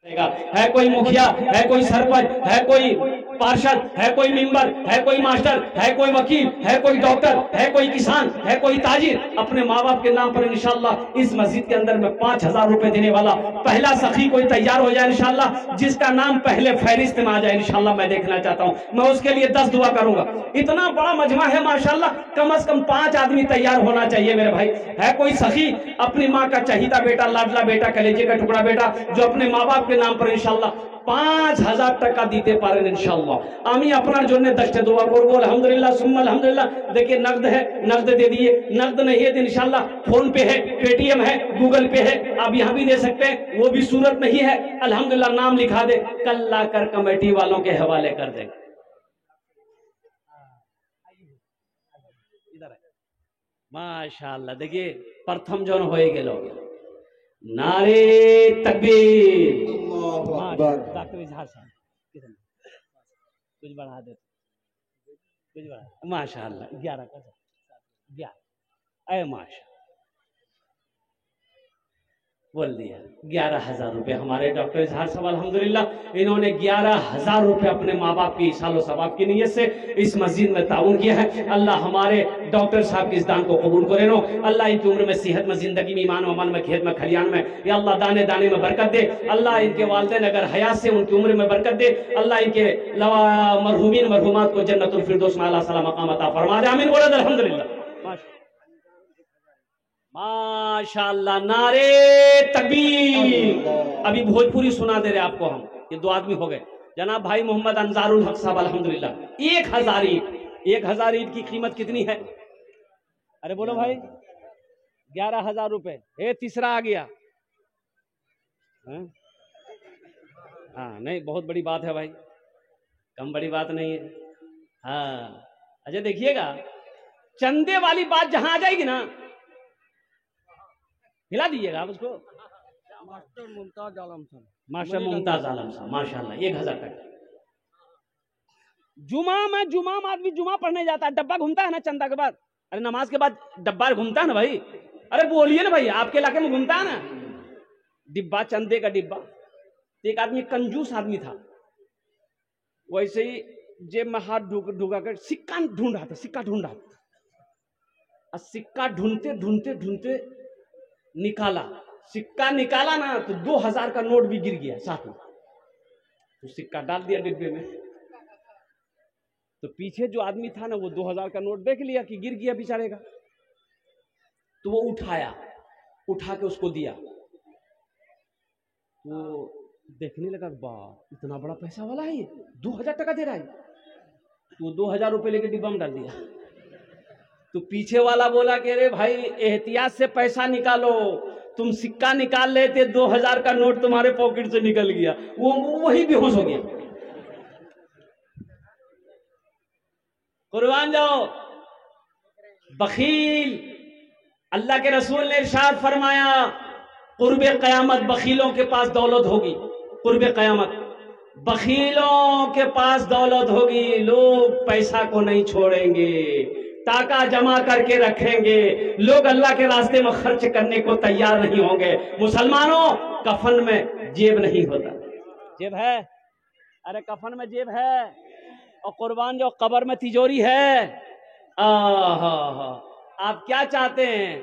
[SPEAKER 1] है कोई मुखिया, है कोई सरपंच, है कोई पार्षद, है कोई मेंबर, है कोई मास्टर, है कोई वकील, है कोई डॉक्टर, है कोई किसान, है कोई ताजिर, अपने माँ बाप के नाम पर इंशाल्लाह इस मस्जिद के अंदर में 5000 रुपए देने वाला पहला सखी कोई तैयार हो जाए इंशाल्लाह, जिसका नाम पहले फहरिस्त में आ जाए इंशाल्लाह। मैं देखना चाहता हूँ, मैं उसके लिए 10 दुआ करूंगा। इतना बड़ा मजमा है माशाल्लाह, कम से कम 5 आदमी तैयार होना चाहिए मेरे भाई। है कोई सखी, अपनी माँ का चहीता बेटा, लाडला बेटा, कलेजे का टुकड़ा बेटा, जो अपने माँ बाप के नाम पर इंशाल्लाह 5000 টাকা দিতে পারেন इंशाल्लाह। আমি আপনার জন্য 10টা দোয়া করব, अल्हम्दुलिल्लाह सुम्मा अल्हम्दुलिल्लाह। देखिए नगद है, नगद दे दिए, नगद नहीं है तो इंशाल्लाह फोन पे है, पेटीएम है, गूगल पे है, आप यहाँ भी दे सकते हैं। वो भी सूरत नहीं है, अल्हम्दुलिल्लाह नाम लिखा दे, कल लाकर कमेटी वालों के हवाले कर देंगे। माशाअल्लाह। देखिए प्रथम जन हो गेल, नारे तकबीर। डॉक्टर इजहार साहब कुछ बढ़ा दे, कुछ बढ़ा। माशाअल्लाह 11 का 11 अरे माशा बोल दिया। 11,000 रुपए हमारे डॉक्टर इजहार साहब अल्हम्दुलिल्लाह, इन्होंने 11,000 रुपए अपने माँ बाप की सालो सवाब की नीयत से इस मस्जिद में ताउन किया है। अल्लाह हमारे डॉक्टर साहब की इस दान को कबूल करे नो। अल्लाह इनकी उम्र में, सेहत में, जिंदगी में, ईमान अमल में, खेत में, खलियान में, या अल्लाह दाने दाने में बरकत दे। अल्लाह इनके वालिदैन अगर हयात से उनकी उम्र में बरकत दे। अल्लाह इनके मरहूमीन मरहूमात को जन्नतुल फिरदौस में अल्लाह सला मकाम अता फरमा दे। आमीन बोले अल्हम्दुलिल्लाह। माशाअल्लाह, नारे तकबीर। अभी भोजपुरी सुना दे रहे आपको हम, ये 2 आदमी हो गए। जनाब भाई मोहम्मद अंजारुल हक साहब अल्हम्दुलिल्लाह 1000 ईंट। 1000 ईंट की कीमत कितनी है? अरे बोलो भाई, 11,000 रुपए। ये तीसरा आ गया। हाँ नहीं, बहुत बड़ी बात है भाई, कम बड़ी बात नहीं है। हाँ अच्छा देखिएगा, चंदे वाली बात जहां आ जाएगी ना, हिला दीजिएगा आप उसको। मास्टर मुमताज आलम साहब, मास्टर मुमताज आलम साहब माशाल्लाह 1000 टका। जुमा में आदमी जुमा पढ़ने जाता है, डब्बा घूमता है ना चंदा के बाद, अरे नमाज के बाद डब्बा घूमता है ना भाई। अरे बोलिए ना भाई, आपके इलाके में घूमता है ना डिब्बा, चंदे का डिब्बा। एक आदमी कंजूस आदमी था, वैसे ही जेब में हाथ ढुका कर सिक्का ढूंढ रहा था, सिक्का ढूंढ रहा था। सिक्का ढूंढते ढूंढते ढूंढते निकाला, सिक्का निकाला ना तो 2000 का नोट भी गिर गया साथ में। तो सिक्का डाल दिया डिब्बे में। तो पीछे जो आदमी था ना, वो 2000 का नोट देख लिया कि गिर गया बेचारे का, तो वो उठाया, उठा के उसको दिया। वो देखने लगा, वाह इतना बड़ा पैसा वाला है ये, 2000 टका दे रहा है। तो 2000 रुपए लेके डिब्बा में डाल दिया। तो पीछे वाला बोला कि अरे भाई एहतियात से पैसा निकालो, तुम सिक्का निकाल लेते 2000 का नोट तुम्हारे पॉकेट से निकल गया। वो वही बेहोश हो गया। कुर्बान जाओ बखील। अल्लाह के रसूल ने इरशाद फरमाया, कुर्बे क़यामत बखीलों के पास दौलत होगी। कुर्बे क़यामत। बखीलों के पास दौलत होगी, लोग पैसा को नहीं छोड़ेंगे, ताका जमा करके रखेंगे, लोग अल्लाह के रास्ते में खर्च करने को तैयार नहीं होंगे। मुसलमानों, कफन में जेब नहीं होता। जेब है? अरे कफन में जेब है, और कुर्बान जो कब्र में तिजोरी है। आप क्या चाहते हैं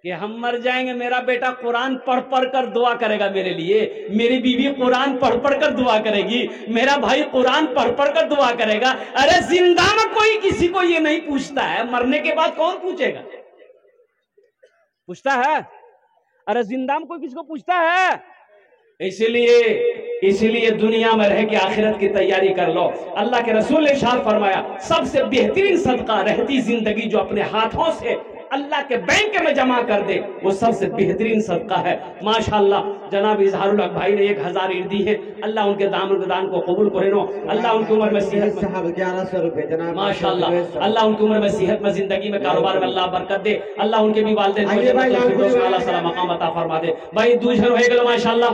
[SPEAKER 1] कि हम मर जाएंगे, मेरा बेटा कुरान पढ़ पढ़ कर दुआ करेगा मेरे लिए, मेरी बीवी कुरान पढ़ पढ़ कर दुआ करेगी, मेरा भाई कुरान पढ़ पढ़ कर दुआ करेगा। अरे जिंदा में कोई किसी को ये नहीं पूछता है, मरने के बाद कौन पूछेगा? पूछता है? अरे जिंदा में कोई किसी को पूछता है? इसीलिए दुनिया में रह के आखिरत की तैयारी कर लो। अल्लाह के रसूल ने इरशाद फरमाया, सबसे बेहतरीन सदका रहती जिंदगी जो अपने हाथों से अल्लाह के बैंक में जमा कर दे, वो सबसे बेहतरीन सदका है। माशाअल्लाह जनाब इजहारुल हक भाई ने 1000 ईंट दी है, अल्लाह उनके दान को कबूल करे नो, अल्लाह उनकी उम्र में सेहत,
[SPEAKER 2] 1100 रुपए जनाब,
[SPEAKER 1] माशाअल्लाह, अल्लाह उनकी उम्र में सेहत में, जिंदगी में, कारोबार में अल्लाह बरकत दे, अल्लाह उनके भी वालिदैन को मकाम अता फरमा दे। भाई दूसरे हो गए माशाअल्लाह।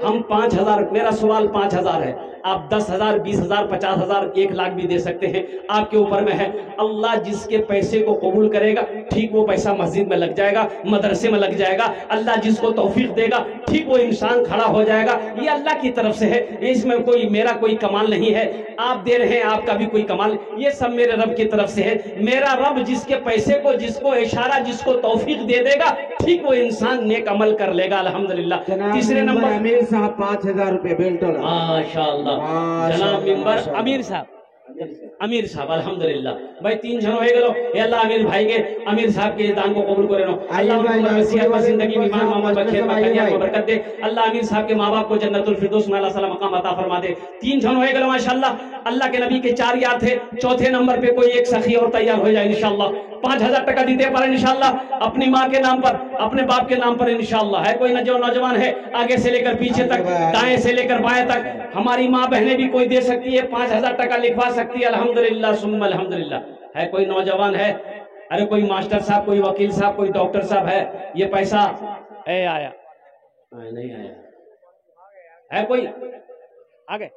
[SPEAKER 1] हम 5000, मेरा सवाल 5000 है, आप 10,000, 20,000, 50,000, 1 लाख भी दे सकते हैं, आपके ऊपर में है। अल्लाह जिसके पैसे को कबूल करेगा, ठीक वो पैसा मस्जिद में लग जाएगा, मदरसे में लग जाएगा। अल्लाह जिसको तौफीक देगा, ठीक वो इंसान खड़ा हो जाएगा। ये अल्लाह की तरफ से है, इसमें कोई मेरा कोई कमाल नहीं है। आप दे रहे हैं, आपका भी कोई कमाल, ये सब मेरे रब की तरफ से है। मेरा रब जिसके पैसे को, जिसको इशारा, जिसको तौफीक दे देगा, ठीक वो इंसान नेक अमल कर लेगा। अल्हम्दुलिल्लाह। तीसरे नंबर
[SPEAKER 2] अमीर साहब 5000 रुपए बेल्टोला,
[SPEAKER 1] माशाअल्लाह। जनाब मिंबर अमीर साहब, अमीर साहब अल्हम्दुलिल्लाह। भाई 3 जन हो गए। अल्लाह अमीर भाई के, अमीर साहब के दान को कबूल करे नो, अल्लाह उनको सेहत में, जिंदगी में, ईमान मोहम्मद बखेर में, कल्याण में बरकत दे। अल्लाह अमीर साहब के माँ बाप को जन्नतुल फिरदौस में अल्लाह सलाम मकाम अता फरमा दे। 3 जन हो गए माशाअल्लाह। अल्लाह के नबी के 4 यार थे, चौथे नंबर पे कोई एक सखी और तैयार हो जाए इंशाअल्लाह। 5000 टका दीते पर इंशाअल्लाह, अपनी माँ के नाम पर, अपने बाप के नाम पर इंशाअल्लाह। है कोई नौजवान है, आगे से लेकर पीछे तक, दाएं से लेकर बाएं तक, हमारी माँ बहनें भी कोई दे सकती है, 5000 टका लिखवा सकती है। अल्हम्दुलिल्लाह सुम्मा अल्हम्दुलिल्लाह। है कोई नौजवान है, अरे कोई मास्टर साहब, कोई वकील साहब, कोई डॉक्टर साहब है, ये पैसा आया नहीं आया है कोई? आगे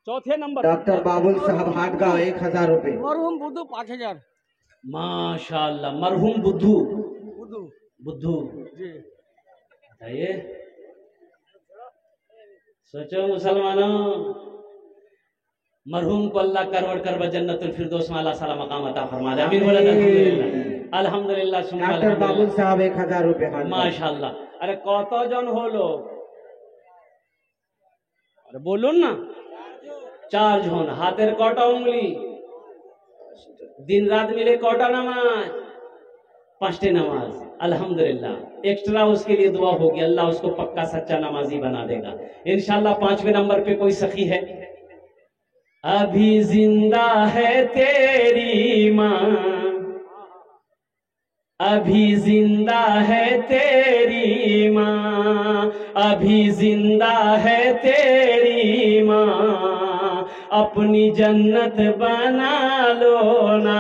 [SPEAKER 1] चौथे नंबर
[SPEAKER 2] डॉक्टर बाबुल साहब हाटगांव 1000 रुपए,
[SPEAKER 3] मरहूम बुद्धू 5000।
[SPEAKER 1] माशाअल्लाह। मरहूम बुद्धू
[SPEAKER 3] जी
[SPEAKER 1] बताइए। सोचो मुसलमानों, मरहूम को अल्लाह करवट कर जन्नतुल फिरदौस में अल्लाह सला मकाम अता फरमा दे। आमीन बोले अल्हम्दुलिल्लाह। अल्हम्दुलिल्लाह सुम्मा
[SPEAKER 2] डॉक्टर बाबुल साहब 1000 रुपए,
[SPEAKER 1] माशाअल्लाह। अरे कत जन हो लोग? अरे बोलुन ना। 4 जन। हाथेर कटा उंगली? दिन रात मिले कटा नमाज? 5टे नमाज। अल्हम्दुलिल्लाह। एक्स्ट्रा उसके लिए दुआ होगी, अल्लाह उसको पक्का सच्चा नमाजी बना देगा इंशाअल्लाह। 5वें नंबर पे कोई सखी है, अभी जिंदा है तेरी माँ, अभी जिंदा है तेरी माँ, अभी जिंदा है तेरी माँ, अपनी जन्नत बना लो ना,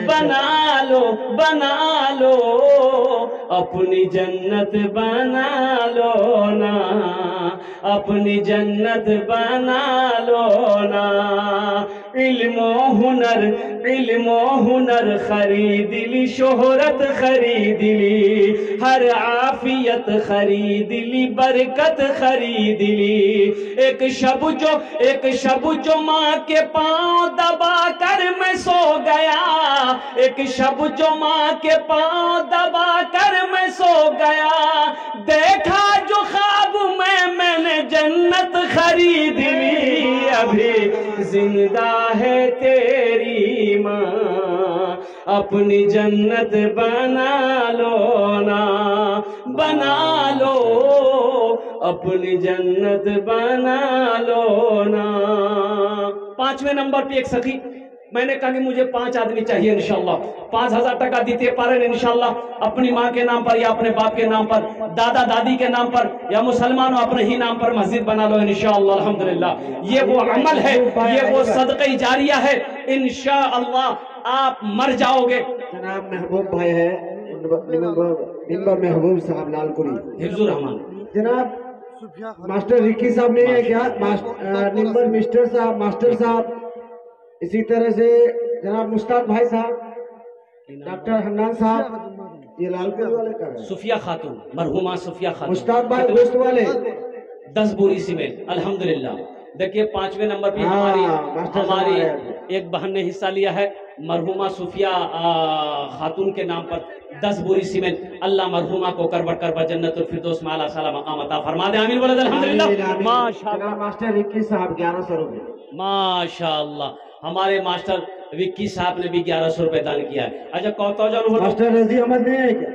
[SPEAKER 1] बना लो अपनी जन्नत बना लो ना, अपनी जन्नत बना लो ना। इल्मो हुनर खरीद ली, शोहरत खरीद ली, हर आफियत खरीद ली, बरकत खरीद ली। एक शब जो माँ के पाँव दबा कर मैं सो गया, एक शब जो माँ के पाँव दबा कर मैं सो गया, देखा जो ख्वाब मैंने जन्नत खरीद ली। अभी जिंदा है तेरी माँ, अपनी जन्नत बना लो ना, बना लो अपनी जन्नत बना लो ना। 5वें नंबर पे एक सखी, मैंने कहा कि मुझे 5 आदमी चाहिए इंशाअल्लाह। 5000 टका देते पारे इंशाअल्लाह, अपनी माँ के नाम पर या अपने बाप के नाम पर, दादा दादी के नाम पर, या मुसलमानों अपने ही नाम पर मस्जिद बना लो इंशाअल्लाह। अल्हम्दुलिल्लाह। ये वो अमल है, ये वो सदक़े जारिया है, इंशाअल्लाह आप मर जाओगे।
[SPEAKER 2] जनाब महबूब भाई है, मिंबर महबूब साहब लालकुड़ी,
[SPEAKER 1] हिफ्जुर रहमान।
[SPEAKER 2] जनाब मास्टर रिक्की साहब नहीं है क्या? नंबर मिस्टर साहब, मास्टर साहब, इसी तरह से जनाब मुश्ताक भाई साहब, डॉक्टर हन्नान साहब, ये लालपुर वाले का है।
[SPEAKER 1] सुफिया खातून, मरहुमा सुफिया खातून,
[SPEAKER 2] मुश्ताक भाई गोश्त वाले
[SPEAKER 1] 10 बोरी सीमेंट अल्हम्दुलिल्लाह। देखिए 5वें नंबर पे
[SPEAKER 2] मास्टर
[SPEAKER 1] हमारी एक बहन ने हिस्सा लिया है, मरहुमा सुफिया खातून के नाम पर 10 बोरी सीमेंट। अल्लाह मरहुमा को करबट करबट जन्नतुल फिरदौस में आला साला मकाम अता फरमा दे, आमीन बोले अल्हम्दुलिल्लाह। माशाअल्लाह।
[SPEAKER 2] मास्टर रिक्की साहब 1100 रुपए।
[SPEAKER 1] माशाअल्लाह, हमारे मास्टर विक्की साहब ने भी 1100 रुपए दान किया है। अच्छा कौतौजन हो
[SPEAKER 2] मास्टर रजी अहमद नहीं है क्या?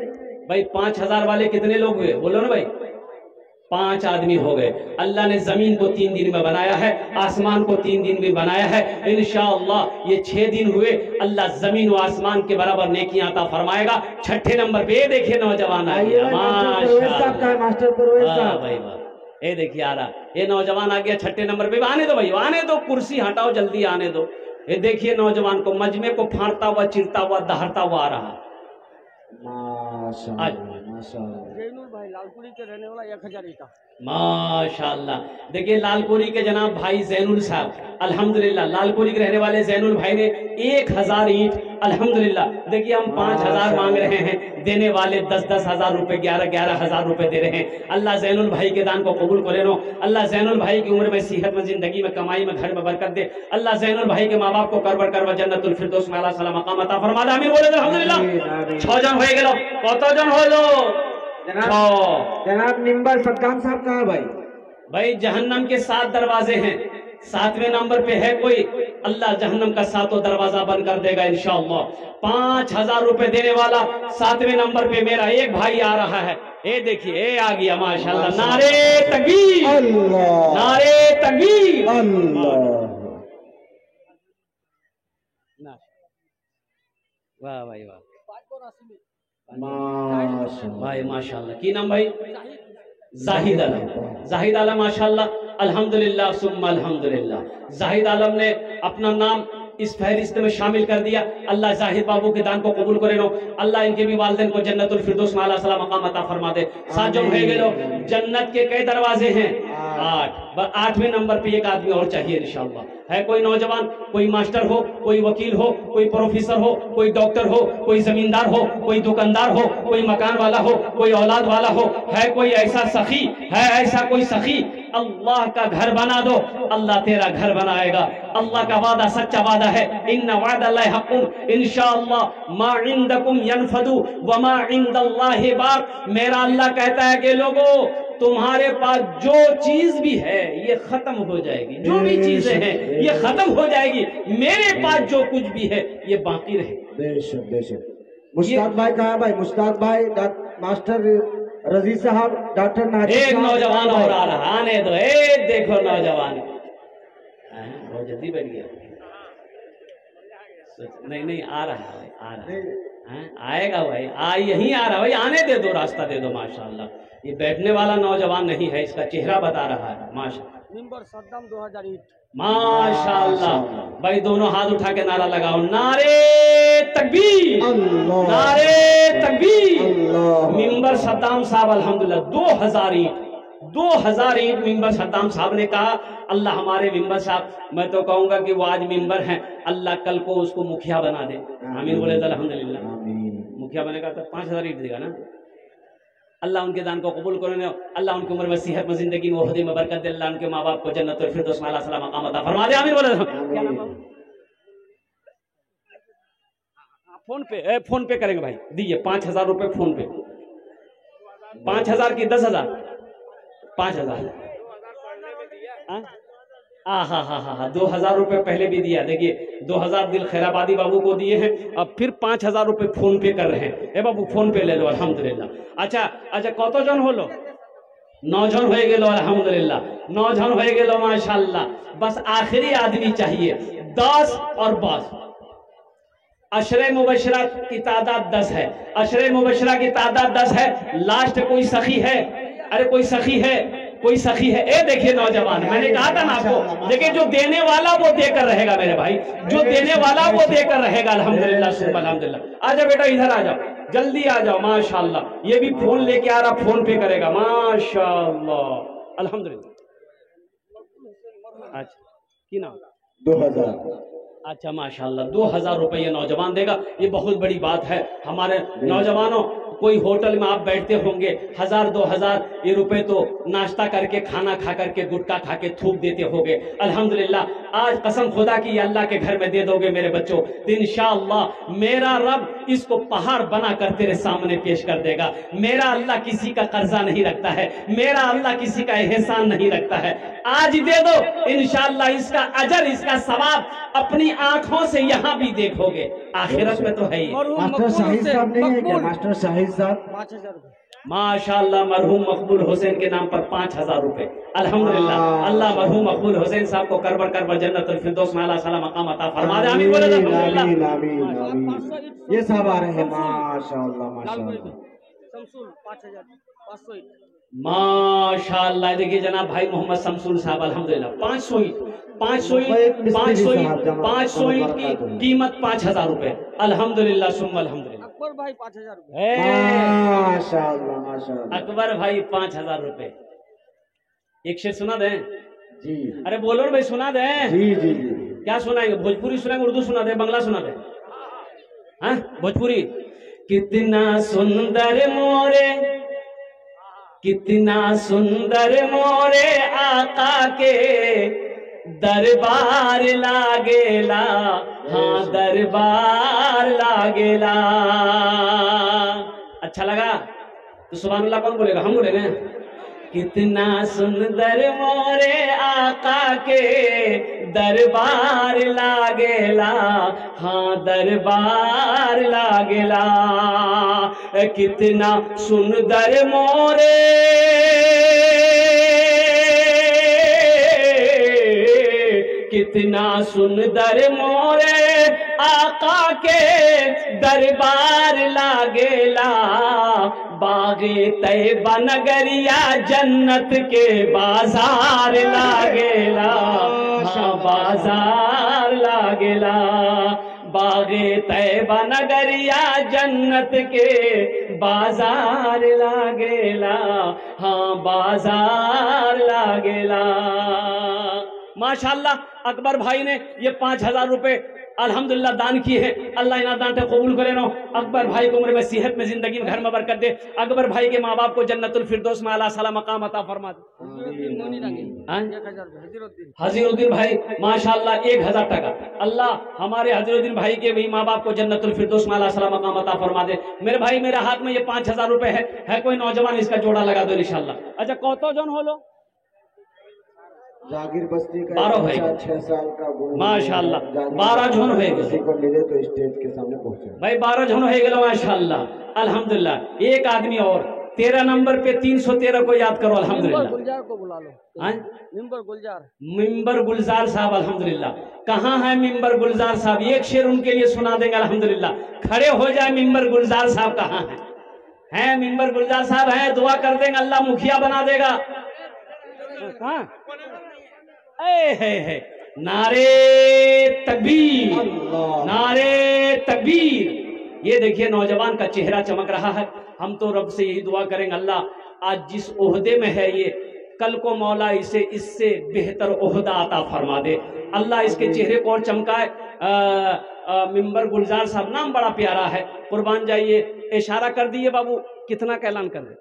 [SPEAKER 1] भाई 5000 वाले कितने लोग हुए बोलो ना भाई? 5 आदमी हो गए। अल्लाह ने जमीन को 3 दिन में बनाया है, आसमान को 3 दिन में बनाया है। इंशाअल्लाह ये 6 दिन हुए, अल्लाह जमीन और आसमान के बराबर नेकियां अता फरमाएगा। 6ठे नंबर पे देखिए नौजवान आ गया, माशाअल्लाह।
[SPEAKER 2] मास्टर परवेज साहब
[SPEAKER 1] भाई वाह, ये देखिए आ रहा, ये नौजवान आ गया 6ठे नंबर पे। आने दो भाई, आने दो, कुर्सी हटाओ जल्दी, आने दो। ये देखिए नौजवान को मजमे को फाड़ता हुआ, चिरता हुआ, दहाड़ता हुआ आ रहा।
[SPEAKER 3] भाई लालपुरी के रहने वाला 1000 ईटा।
[SPEAKER 1] माशाअल्लाह। देखिए लालपुरी के जनाब भाई जैनुल साहब, अल्हम्दुलिल्लाह लालपुरी के रहने वाले जैनुल भाई ने 1000 ईंट अल्हम्दुलिल्लाह। देखिए हम 5000 मांग रहे हैं, देने वाले 10-10 हजार रुपए, 11-11 हजार रुपए दे रहे हैं। अल्लाह जैनुल भाई के दान को कबूल करे नो। अल्लाह जैनुल भाई की उम्र में, सेहत में, जिंदगी में, कमाई में, घर में बरकत दे। अल्लाह जैनुल भाई के माँ बाप को करबर करबर जन्नतुल फिरदौस में आला साला मकाम अता फरमा दे, आमीन बोले अल्हम्दुलिल्लाह। 6 जन हो गेलो, कत जन होलो?
[SPEAKER 2] जनाब निम्बर सद्दाम साहब कहाँ भाई?
[SPEAKER 1] भाई जहन्नम के 7 दरवाजे हैं, 7वें नंबर पे है कोई, अल्लाह जहन्नम का 7वां दरवाजा बंद कर देगा इंशाअल्लाह। 5000 रुपए देने वाला 7वें नंबर पे मेरा एक भाई आ रहा है। ये देखिए, ये आ गया माशाअल्लाह। नारे तकबीर,
[SPEAKER 2] अल्लाह,
[SPEAKER 1] नारे तकबीर,
[SPEAKER 2] अल्लाह।
[SPEAKER 1] वाह भाई वाह
[SPEAKER 2] माशाअल्लाह
[SPEAKER 1] भाई माशाअल्लाह। की नाम भाई? जाहिद आलम। जाहिद आलम माशाअल्लाह, अल्हम्दुलिल्लाह सुम्मा अल्हम्दुलिल्लाह। जाहिद आलम ने अपना नाम इस फहरिस्त में शामिल कर दिया। अल्लाह जाहिद बाबू के दान को कबूल करे नो। अल्लाह इनके भी वालिदैन को जन्नतुल फिरदौस में आला साला मकाम अता फरमा दे। 7 जन हो गेलो। जन्नत के कई दरवाजे हैं? 8। 8वें नंबर पे एक आदमी और चाहिए इंशाअल्लाह। है कोई नौजवान, कोई मास्टर हो, कोई वकील हो, कोई प्रोफेसर हो, कोई डॉक्टर हो, कोई जमींदार हो, कोई दुकानदार हो, कोई मकान वाला हो, कोई औलाद वाला हो, है कोई ऐसा सखी, है ऐसा कोई सखी? अल्लाह का घर बना दो, अल्लाह तेरा घर बनाएगा। अल्लाह का वादा सच्चा वादा है, इन्ना वादल्लाहि हक़्क़ुन इंशाअल्लाह मा इंदकुम यनफदु व मा इंदल्लाहि बाक़। मेरा अल्लाह कहता है कि लोगों, तुम्हारे पास जो चीज भी है ये खत्म हो जाएगी, जो भी चीजें हैं ये खत्म हो जाएगी, मेरे पास जो कुछ भी है ये बाकी रहे।
[SPEAKER 2] बेशक बेशक। मुश्ताक भाई कहाँ भाई? मुश्ताक भाई, मास्टर रजी साहब, डॉक्टर नाजिर
[SPEAKER 1] एक
[SPEAKER 2] साहब,
[SPEAKER 1] नौजवान और आ रहा, आने दो। ए देखो नौजवान बहुत जल्दी बैठ गया। नहीं नहीं आ रहा है भाई, आ रहा है, आएगा भाई, यहीं आ रहा भाई, आने दे दो, रास्ता दे दो। माशाअल्लाह ये बैठने वाला नौजवान नहीं है, इसका चेहरा बता रहा है। माशाअल्लाह।
[SPEAKER 3] नंबर सद्दाम 2000 ईट।
[SPEAKER 1] माशाअल्लाह भाई, दोनों हाथ उठा के नारा लगाओ, नारे तकबीर, नारे तकबीर। मिंबर सद्दाम साहब अल्हम्दुलिल्लाह 2000 ईंट, 2000 ईंट मिंबर सद्दाम साहब ने कहा। अल्लाह हमारे मिंबर साहब, मैं तो कहूंगा कि वो आज मिंबर हैं, अल्लाह कल को उसको मुखिया बना दे, आमीन बोले अल्हम्दुलिल्लाह। मुखिया बनेगा तो 5000 ईंट देगा ना। अल्लाह उनके दान को कबूल करे, अल्लाह उनकी उम्र में, सेहत में, जिंदगी में, ओहदे में बरकत दे। अल्लाह उनके माँ बाप को जन्नतुल फिरदौस में आला साला मकाम अता फरमा दे, आमीन बोले। क्या नाम है? फोन पे करेंगे भाई, दीजिए 5000 रुपए फोन पे। 5000 की 10,000, 5000। हाँ 2000 रुपए पहले भी दिया। देखिए 2000 दिल खैराबादी बाबू को दिए हैं, अब फिर 5000 रुपए फोन पे कर रहे हैं। ए बाबू फोन पे ले लो अल्हम्दुलिल्लाह। अच्छा कत जन होलो? 9 जन हो गेलो अल्हम्दुलिल्लाह, 9 जन हो गेलो माशाअल्लाह। बस आखिरी आदमी चाहिए, 10 और बस। अशरे मुबशरा की तादाद 10 है, अशरे मुबशरा की तादाद 10 है। लास्ट कोई सखी है? अरे कोई सखी है, कोई सखी है? ए देखिए नौजवान, मैंने कहा था ना आपको, देखिए जो देने वाला वो देकर रहेगा मेरे भाई, जो देने वाला वो देकर रहेगा। अल्हम्दुलिल्लाह सुब्हान अल्हम्दुलिल्लाह। आजा बेटा इधर आ जाओ, जल्दी आ जाओ। माशाअल्लाह ये भी फोन लेके आ रहा, फोन पे करेगा। माशाअल्लाह अल्हम्दुलिल्लाह। अच्छा की नाम?
[SPEAKER 2] 2000।
[SPEAKER 1] अच्छा माशाल्लाह, 2000 रुपये ये नौजवान देगा। ये बहुत बड़ी बात है हमारे नौजवानों। कोई होटल में आप बैठते होंगे, 1000-2000 ये रुपए तो नाश्ता करके, खाना खा करके, गुटखा खा के थूक देते होंगे। अल्हम्दुलिल्लाह आज कसम खुदा की ये अल्लाह के घर में दे दोगे मेरे बच्चों, तो इंशाअल्लाह मेरा रब इसको पहाड़ बना कर तेरे सामने पेश कर देगा। मेरा अल्लाह किसी का कर्जा नहीं रखता है, मेरा अल्लाह किसी का एहसान नहीं रखता है। आज दे दो, इंशाअल्लाह इसका अजर, इसका सवाब अपनी आंखों से यहाँ भी देखोगे, आखिरत में तो है ही।
[SPEAKER 2] मास्टर शाहिद साहब नहीं है क्या? मास्टर शाहिद साहब
[SPEAKER 3] 5000 रुपये।
[SPEAKER 1] माशाल्लाह मरहूम मकबूल हुसैन के नाम पर 5000 रुपए। अल्हम्दुलिल्लाह अल्लाह मरहूम मकबूल हुसैन साहब को करबर करबर जन्नतुल फिरदौस में आला साला मकाम अता फरमा दे। आमीन बोले ना।
[SPEAKER 2] आमीन आमीन आमीन। ये सब आ रहे हैं माशाल्लाह माशाल्लाह।
[SPEAKER 3] शमसुल 5000 500 ईंट।
[SPEAKER 1] माशाल्लाह देखिए जनाब भाई मोहम्मद शमसुल साहब अल्हम्दुलिल्लाह 500 ईंट 500 ईंट की कीमत 5000 रुपए। अल्हम्दुलिल्लाह सुम्मा अल्हम्दुलिल्लाह।
[SPEAKER 3] अकबर भाई 5000 रुपये।
[SPEAKER 2] माशाल्लाह माशाल्लाह।
[SPEAKER 1] अकबर भाई 5000 रुपए। एक शेर सुना दें?
[SPEAKER 2] जी
[SPEAKER 1] अरे बोलो ना भाई, सुना दें।
[SPEAKER 2] जी जी जी।
[SPEAKER 1] क्या सुनाएंगे? भोजपुरी सुनाएंगे, उर्दू सुना दे, बांग्ला सुना दे? हाँ भोजपुरी। कितना सुंदर मोरे, कितना सुंदर मोरे आका के दरबार लागेला, हाँ दरबार लागेला। अच्छा लगा तो सुभान अल्लाह कौन बोलेगा? हम बोलेंगे। कितना सुंदर मोरे आका के दरबार लागेला, हाँ दरबार लागेला। कितना सुंदर मोरे, कितना सुंदर मोरे आका के दरबार लागेला। बागे तैबा नगरिया जन्नत के बाजार लागेला, हाँ बाजार लागेला। बागे तैबा नगरिया जन्नत के बाजार लागेला, हाँ बाजार लागेला। माशाल्लाह अकबर भाई ने ये 5000 रुपए अल्हम्दुलिल्लाह दान किए हैं। अल्लाह इना दान कबूल करे नो। अकबर भाई को उम्र में सेहत में, जिंदगी में, घर में बरकत दे। अकबर भाई के माँ बाप को जन्नतुल फिरदौस में आला साला मकाम अता फरमा दे। हजीरुद्दीन भाई माशाल्लाह 1000 टका। अल्लाह हमारे हजीरुद्दीन भाई के भी माँ बाप को जन्नतुल फिरदौस में आला साला मकाम अता फरमा दे। मेरे भाई मेरे हाथ में ये 5000 रुपए है कोई नौजवान इसका जोड़ा लगा दो इंशाल्लाह। अच्छा कौतो जन हो लो
[SPEAKER 2] जागीर बस्ती का
[SPEAKER 1] 12 भाई
[SPEAKER 2] 6 साल का
[SPEAKER 1] माशाल्लाह 12 झोन हो
[SPEAKER 2] किसी को मिले तो स्टेज के सामने पहुंचे
[SPEAKER 1] भाई। 12 झोन हो गए माशाल्लाह अल्हम्दुलिल्लाह। एक आदमी और 13 नंबर पे 313 को याद करो अल्हम्दुलिल्लाह।
[SPEAKER 3] गुलजार को बुला लो। मिंबर गुलजार,
[SPEAKER 1] मिंबर गुलजार साहब अल्हम्दुलिल्लाह। कहाँ है मिंबर गुलजार साहब? एक शेर उनके लिए सुना देंगे अल्हम्दुलिल्लाह। खड़े हो जाए मिंबर गुलजार साहब कहाँ है मिंबर गुलजार साहब है, दुआ कर देंगे अल्लाह मुखिया बना देगा। है नारे तकबीर, नारे तकबीर। ये देखिए नौजवान का चेहरा चमक रहा है। हम तो रब से यही दुआ करेंगे अल्लाह आज जिस ओहदे में है ये, कल को मौला इसे इससे बेहतर ओहदा अता फरमा दे। अल्लाह इसके चेहरे को और चमकाए। मिंबर गुलजार साहब नाम बड़ा प्यारा है, कुर्बान जाइए। इशारा कर दिए बाबू, कितना का ऐलान कर दे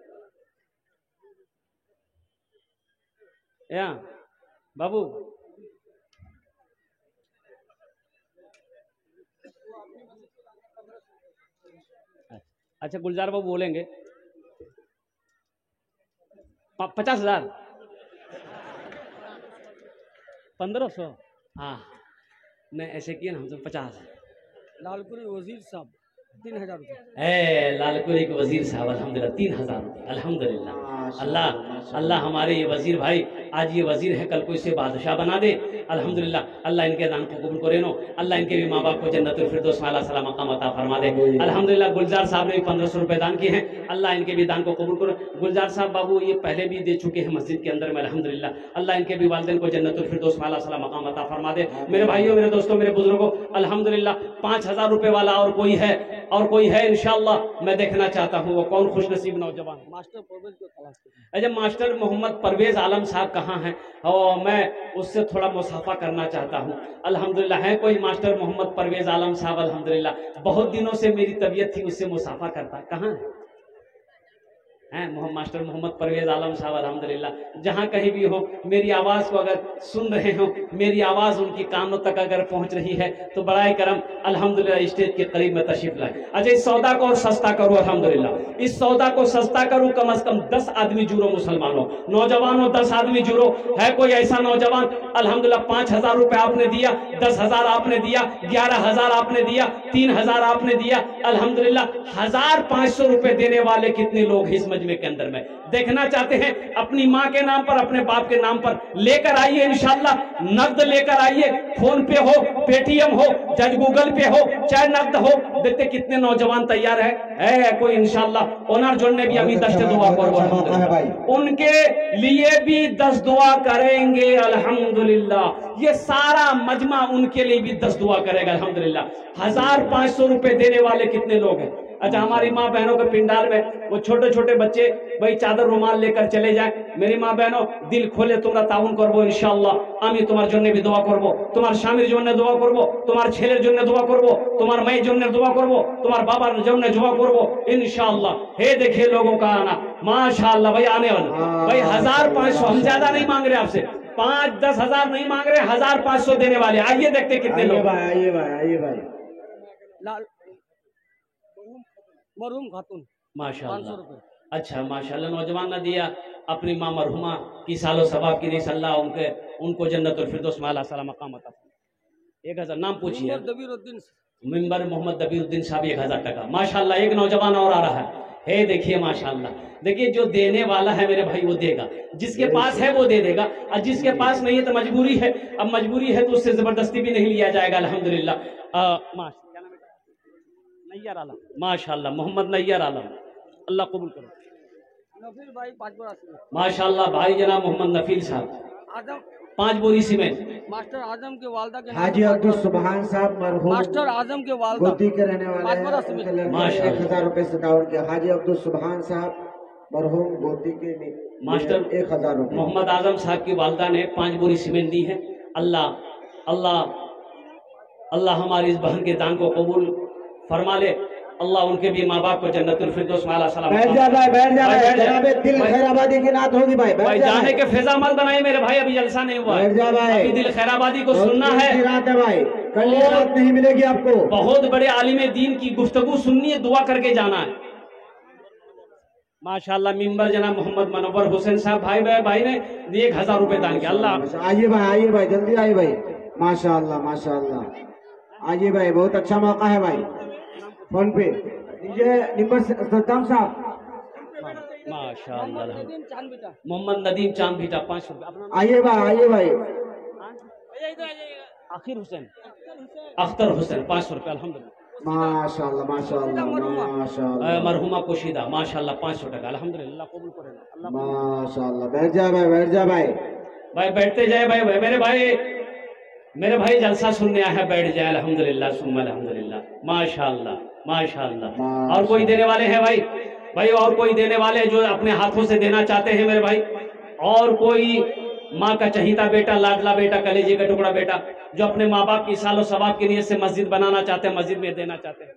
[SPEAKER 1] या बाबू? अच्छा गुलजार बाबू बोलेंगे 50,000 1500। हाँ नहीं ऐसे किए ना, हम तो 50।
[SPEAKER 3] लालपुरी वजीर साहब 3000 रुपये।
[SPEAKER 1] लालपुरी के वजीर साहब अल्हम्दुलिल्लाह 3000 रुपये। अल्हम्दुलिल्लाह अल्लाह अल्लाह हमारे ये वजीर भाई, आज ये वजीर है कल को इसे बादशाह बना दे। अल्हम्दुलिल्लाह अल्लाह इनके दान को कबूल करे नो। अल्लाह इनके भी माँ बाप को जन्नतुल फिरदौस में आला साला मकाम अता फरमा दे। अल्हम्दुलिल्लाह गुलजार साहब ने भी 1500 रुपये दान किए हैं। अल्लाह इनके भी दान को कबूल करो। गुलजार साहब बाबू ये पहले भी दे चुके हैं मस्जिद के अंदर में अल्हम्दुलिल्लाह। अल्लाह इनके भी वालिदैन को जन्नतुल फिरदौस में आला साला मकाम अता फरमा दे। मेरे भाइयों, मेरे दोस्तों, मेरे बुजुर्गों, अल्हम्दुलिल्लाह 5000 रुपये वाला और कोई है और कोई है इंशाअल्लाह मैं देखना चाहता हूँ वो कौन खुशनसीब नौजवान।
[SPEAKER 3] मास्टर परवेज को तलाश करें।
[SPEAKER 1] अच्छा, मास्टर मोहम्मद परवेज आलम साहब कहाँ हैं और मैं उससे थोड़ा मुसाफा करना चाहता हूँ। अल्हम्दुलिल्लाह है कोई मास्टर मोहम्मद परवेज आलम साहब? अल्हम्दुलिल्लाह बहुत दिनों से मेरी तबीयत थी उससे मुसाफा करता, कहाँ है? मास्टर मोहम्मद परवेज आलम साहब अल्हम्दुलिल्लाह जहाँ कहीं भी हो मेरी आवाज़ को अगर सुन रहे हो, मेरी आवाज़ उनकी कानों तक अगर पहुँच रही है तो बड़ा करम अल्हम्दुलिल्लाह स्टेज के करीब में तशरीफ लाए। अच्छा, इस सौदा को और सस्ता करो अल्हम्दुलिल्लाह, इस सौदा को सस्ता करूँ, कम से कम 10 आदमी जुड़ो, मुसलमानों नौजवानों 10 आदमी जुड़ो। है कोई ऐसा नौजवान? अल्हम्दुलिल्लाह 5,000 रुपये आपने दिया, 10,000 आपने दिया, 11,000 आपने दिया, 3,000 आपने दिया। अल्हम्दुलिल्लाह 1,500 रुपये देने वाले कितने लोग इस मजमे के अंदर में देखना चाहते हैं? अपनी माँ के नाम पर, अपने बाप के नाम पर लेकर आइए इंशाल्लाह, नकद लेकर आइए, फोन पे हो, पेटीएम हो, चाहे गूगल पे हो, चाहे नकद हो। देखते कितने नौजवान तैयार है कोई इंशाल्लाह ओनर जोड़ने भी अभी 10 दुआ करो, उनके लिए भी 10 दुआ करेंगे अल्हम्दुलिल्लाह। ये सारा मजमा उनके लिए भी 10 दुआ करेगा अल्हम्दुलिल्लाह। 1,500 रुपए देने वाले कितने लोग हैं? अच्छा, हमारी माँ बहनों के पिंडाल में वो छोटे छोटे बच्चे भाई चादर रुमाल लेकर चले जाए। मेरी माँ बहनों दिल खोले তোমরা তাউন করবো ইনশাআল্লাহ। আমি তোমার জন্য भी দোয়া করব, তোমার স্বামীর জন্য দোয়া করব, তোমার ছেলের জন্য দোয়া করব, তোমার মায়ের জন্য দোয়া করব, তোমার বাবার জন্য দোয়া করব इंशाअल्लाह। हे देखिए लोगों का आना माशाअल्लाह भाई, आने वाले भाई 1,500, हम ज्यादा नहीं मांग रहे आपसे, 5-10 हजार नहीं मांग रहे, 1,500 देने वाले। आइए देखते कितने लोग।
[SPEAKER 2] आइए भाई
[SPEAKER 3] लाल मरहूम खातून
[SPEAKER 1] माशाअल्लाह।
[SPEAKER 3] 500 रुपये।
[SPEAKER 1] अच्छा माशाअल्लाह, नौजवान ने दिया अपनी माँ मरहुमा की सालो सवाब की नहीं सल्लाह उनको जन्नतुल फिरदौस में आला सलाम मकाम अता। 1,000 नाम पूछिए।
[SPEAKER 3] दबीरुद्दीन
[SPEAKER 1] मिंबर मोहम्मद दबीरुद्दीन साहब 1,000 टका माशाअल्लाह। एक नौजवान और आ रहा है देखिए माशाअल्लाह। देखिए जो देने वाला है मेरे भाई वो देगा, जिसके पास है वो दे देगा, और जिसके पास नहीं है तो मजबूरी है। अब मजबूरी है तो उससे जबरदस्ती भी नहीं लिया जाएगा अल्हम्दुलिल्लाह। नैयर आलम माशाअल्लाह, मोहम्मद नैयर आलम, अल्लाह कबूल करो।
[SPEAKER 3] नफील भाई 5 बोरा सीमेंट
[SPEAKER 1] माशाअल्लाह भाई जनाब मोहम्मद नफील साहब
[SPEAKER 3] आजम
[SPEAKER 1] 5 बोरी सीमेंट।
[SPEAKER 3] मास्टर आजम के वालदा के
[SPEAKER 2] हाजी अब्दुल सुबहान साहब मरहूम
[SPEAKER 3] मास्टर आजम के वालदा
[SPEAKER 2] गोदी के रहने वाले
[SPEAKER 3] 5 बोरा
[SPEAKER 2] हैं।
[SPEAKER 3] सीमेंट।
[SPEAKER 2] उनके लड़के
[SPEAKER 1] माशाअल्लाह।
[SPEAKER 2] 1,000 रुपए से डाउन किया। हाजी अब्दुल सुबहान साहब मरहूम गोदी के
[SPEAKER 1] मास्टर
[SPEAKER 2] 1,000 रुपए।
[SPEAKER 1] मोहम्मद आजम साहब की वालदा ने 5 बोरी सीमेंट दी है। अल्लाह अल्लाह अल्लाह हमारी इस बहन के दान को कबूल फरमा ले। अल्लाह उनके भी माँ बाप को जन्नतुल फिरदौस में आला सलाम।
[SPEAKER 2] बैठ जा भाई, बैठ जा भाई, जनाबे दिल खैराबादी की नात होगी भाई,
[SPEAKER 1] भाई
[SPEAKER 2] बैठ जा
[SPEAKER 1] जाने के फैजा मत बनाइए मेरे भाई, अभी जलसा नहीं हुआ है,
[SPEAKER 2] बैठ जा भाई।
[SPEAKER 1] अभी दिल खैराबादी को सुनना है।
[SPEAKER 2] रात है भाई, कल ये रात नहीं मिलेगी आपको।
[SPEAKER 1] बहुत बड़े आलिम दीन की गुफ्तगू सुननी है, दुआ करके जाना है माशाअल्लाह। मिंबर जनाब मोहम्मद मनव्वर हुसैन साहब भाई ने 1,000 रुपए दान किया। अल्लाह
[SPEAKER 2] आइए भाई जल्दी आइए भाई। माशाअल्लाह माशाअल्लाह, आइए भाई, बहुत अच्छा मौका है भाई। फोन पे ये निम्बर सद्दाम साहब
[SPEAKER 1] माशाअल्लाह।
[SPEAKER 3] नदीम चांद बेटा
[SPEAKER 1] मोहम्मद नदीम चांद भीटा 500 रुपए।
[SPEAKER 2] आइए भाई
[SPEAKER 1] आखिर हुसैन अख्तर हुसैन 500 रुपए अल्हम्दुलिल्लाह।
[SPEAKER 2] माशाअल्लाह माशाअल्लाह।
[SPEAKER 1] मरहुमा कोशिदा माशाअल्लाह 500 टका अल्हम्दुलिल्लाह, कबूल करे अल्लाह।
[SPEAKER 2] माशाअल्लाह, बैठ जा भाई।
[SPEAKER 1] भाई बैठते जाए भाई, मेरे भाई जलसा सुनने आया है, बैठ जाए अल्हम्दुलिल्लाह सुम्मा अल्हम्दुलिल्लाह माशाअल्लाह माशाअल्लाह। और कोई देने वाले हैं भाई और कोई देने वाले जो अपने हाथों से देना चाहते हैं मेरे भाई? और कोई माँ का चहीता बेटा, लाडला बेटा, कलेजे का टुकड़ा बेटा जो अपने माँ बाप की सालो सवाब की नीयत से मस्जिद बनाना चाहते हैं, मस्जिद में देना चाहते हैं?